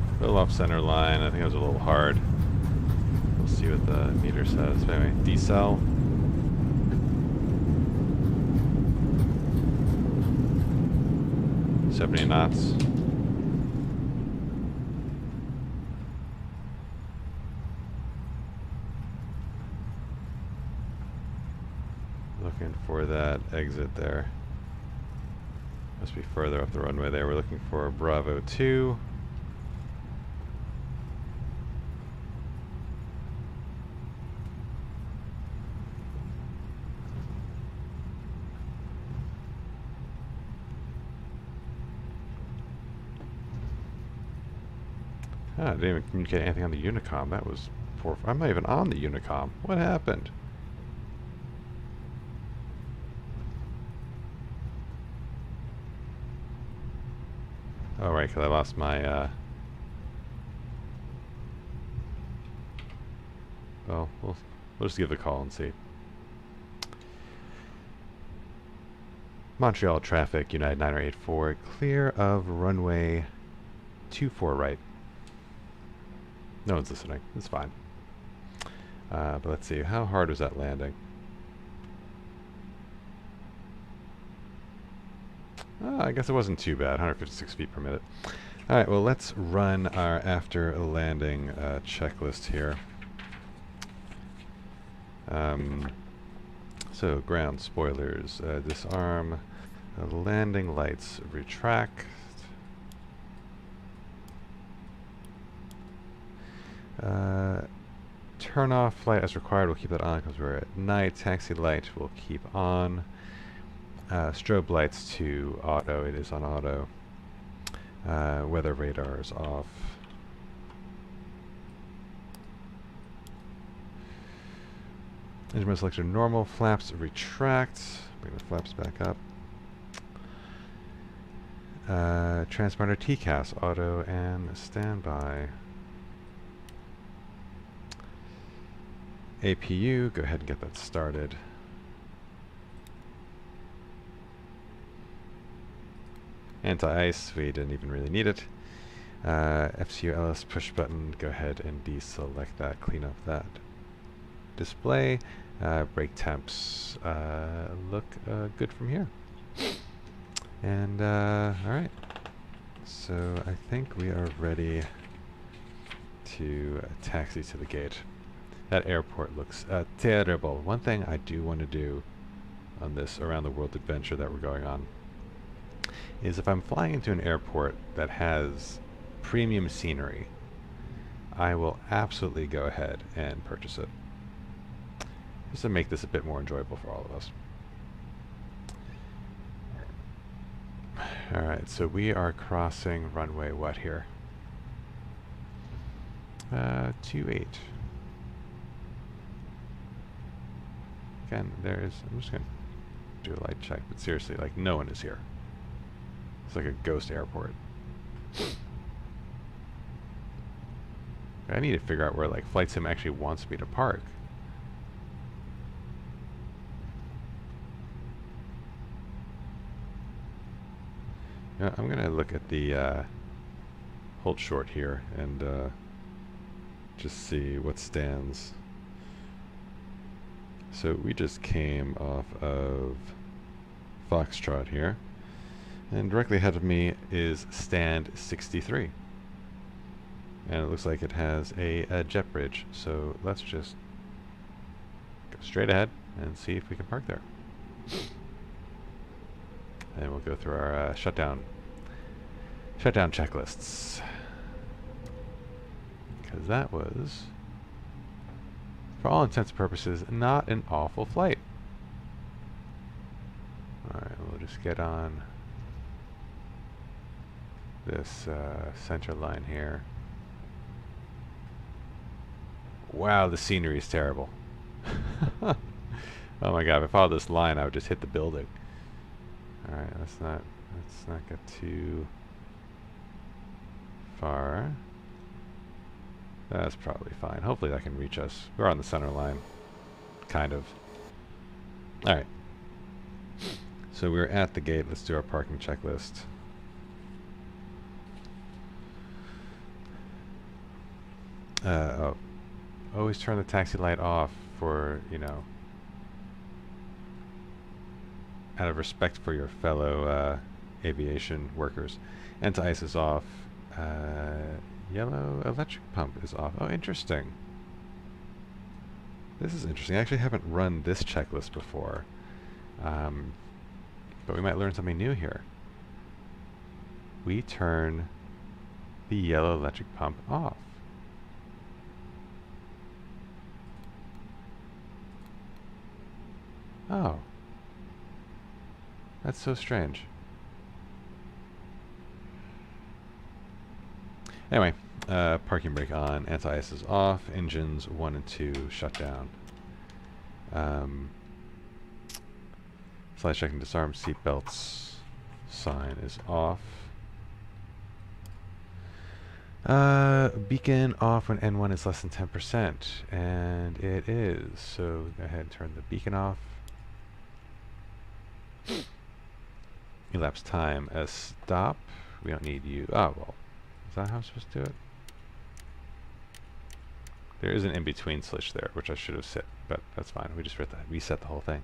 A little off center line. I think it was a little hard. We'll see what the meter says. But anyway, decel. $70 knots. Looking for that exit there. Must be further up the runway there. We're looking for Bravo 2. I didn't even communicate anything on the Unicom. That was poor. I'm not even on the Unicom. What happened? Oh, right, because I lost my, well, we'll just give the call and see. Montreal traffic, United 9084, clear of runway 24 right. No one's listening. It's fine. But let's see. How hard was that landing? I guess it wasn't too bad. 156 feet per minute. All right. Well, let's run our after landing checklist here. So ground spoilers disarm. Landing lights retract. Turn off flight as required. We'll keep that on because we're at night. Taxi light we'll keep on. Strobe lights to auto. It is on auto. Weather radar is off. Instrument selection normal. Flaps retract. Bring the flaps back up. Transponder TCAS auto and standby. APU, go ahead and get that started. Anti-ice, we didn't even really need it. FCULS push button, go ahead and deselect that, clean up that display. Brake temps look good from here. And alright, so I think we are ready to taxi to the gate. That airport looks terrible. One thing I do want to do on this around the world adventure that we're going on is if I'm flying into an airport that has premium scenery, I will absolutely go ahead and purchase it. Just to make this a bit more enjoyable for all of us. Alright, so we are crossing runway what here? 28. Again, I'm just going to do a light check, but seriously, like, no one is here. It's like a ghost airport. I need to figure out where, like, Flight Sim actually wants me to park. Yeah, I'm going to look at the, hold short here and, just see what stands. So we just came off of Foxtrot here, and directly ahead of me is stand 63, and it looks like it has a jet bridge, so let's just go straight ahead and see if we can park there. And we'll go through our shutdown checklists, because that was, for all intents and purposes, not an awful flight. Alright, we'll just get on this center line here. Wow, the scenery is terrible. Oh my god, if I followed this line I would just hit the building. Alright, let's not get too far. That's probably fine. Hopefully that can reach us. We're on the center line. Kind of. Alright. So we're at the gate. Let's do our parking checklist. Oh. Always turn the taxi light off for, you know, out of respect for your fellow aviation workers. Anti-ice is off. Yellow electric pump is off. Oh, interesting. This is interesting. I actually haven't run this checklist before. But we might learn something new here. we turn the yellow electric pump off? Oh. That's so strange. Anyway, parking brake on, anti-ice is off, engines 1 and 2 shut down. Slide checking disarm, seat belts sign is off. Beacon off when N1 is less than 10%, and it is. So go ahead and turn the beacon off. Elapsed time as stop. We don't need you. Oh, well. Is that how I'm supposed to do it? There is an in-between switch there, which I should have set, but that's fine. We just reset the whole thing.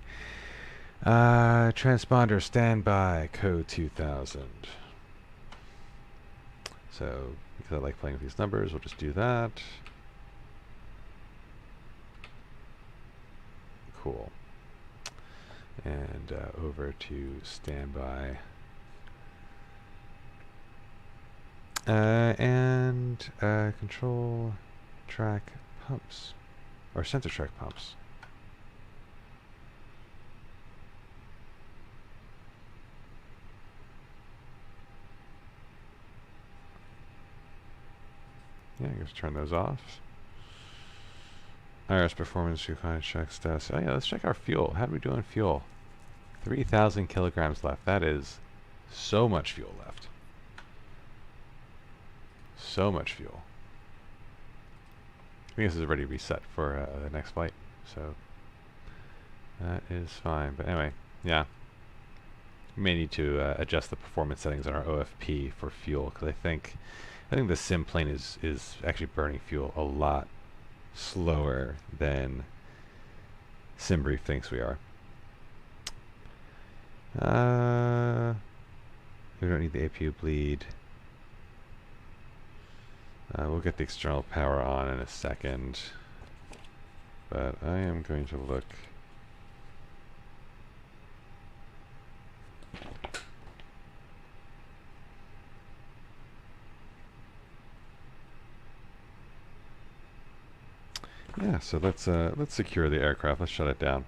Transponder standby, code 2000. So, because I like playing with these numbers, we'll just do that. Cool. And over to standby. And control track pumps, or center track pumps. Yeah, just turn those off. IRS performance, you kind of check status. Oh yeah, let's check our fuel. How do we do on fuel? 3,000 kilograms left. That is so much fuel left. So much fuel. I think this is already reset for the next flight, so that is fine. But anyway, yeah, we may need to adjust the performance settings on our OFP for fuel, because I think the sim plane is actually burning fuel a lot slower than SimBrief thinks we are. We don't need the APU bleed. We'll get the external power on in a second, but I am going to look. Yeah, so let's secure the aircraft. Let's shut it down.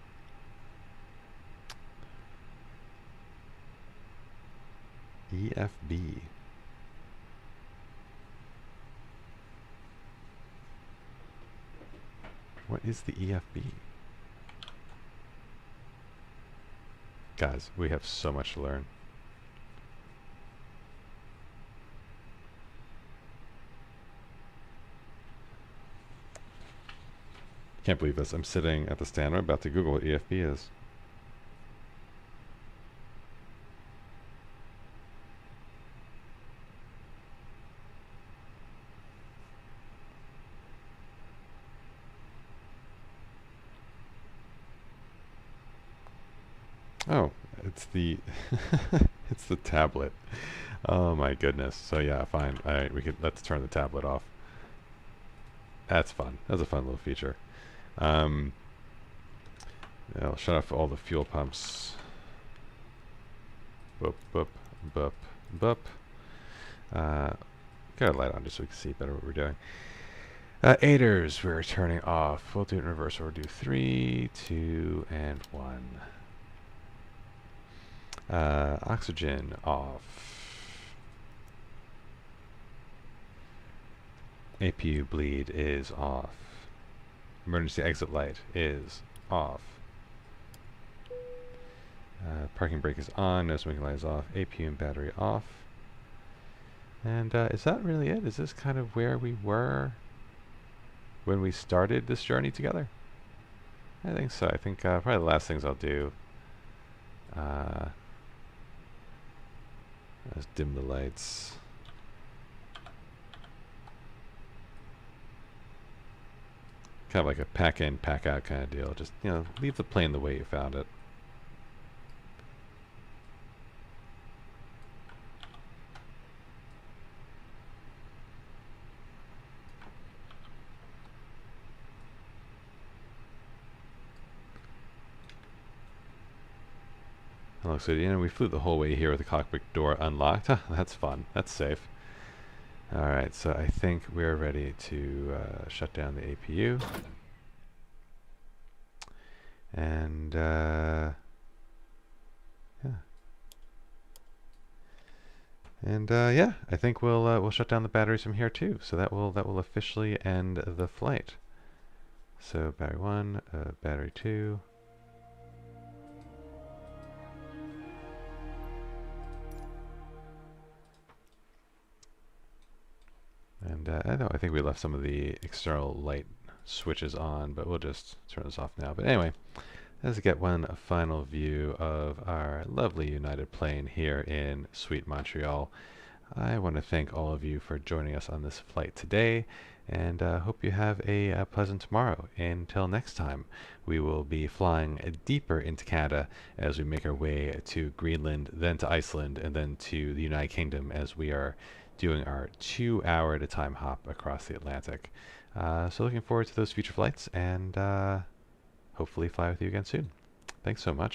EFB. What is the EFB? Guys, we have so much to learn. Can't believe this. I'm sitting at the stand. I'm about to Google what EFB is. Oh, it's the it's the tablet. Oh my goodness. So yeah, fine. All right, let's turn the tablet off. That's fun. That's a fun little feature. I'll shut off all the fuel pumps. Boop, boop, boop, boop. Got a light on just so we can see better what we're doing. Aiders, we're turning off. We'll do it in reverse. We'll do 3, 2, and 1. Oxygen off. APU bleed is off. Emergency exit light is off. Parking brake is on. No smoking light is off. APU and battery off. And is that really it? Is this kind of where we were when we started this journey together? I think so. I think probably the last things I'll do is dim the lights. Kind of like a pack in, pack out kind of deal. Just, you know, leave the plane the way you found it. Look, so we flew the whole way here with the cockpit door unlocked. That's fun. That's safe. Alright, so I think we're ready to shut down the APU. And yeah. And yeah, I think we'll shut down the batteries from here too. So that will officially end the flight. So battery 1, battery 2. And I think we left some of the external light switches on, but we'll just turn this off now. But anyway, let's get one final view of our lovely United plane here in sweet Montreal. I want to thank all of you for joining us on this flight today, and hope you have a pleasant tomorrow. Until next time, we will be flying deeper into Canada as we make our way to Greenland, then to Iceland, and then to the United Kingdom as we are doing our 2-hour at a time hop across the Atlantic. So looking forward to those future flights, and hopefully fly with you again soon. Thanks so much.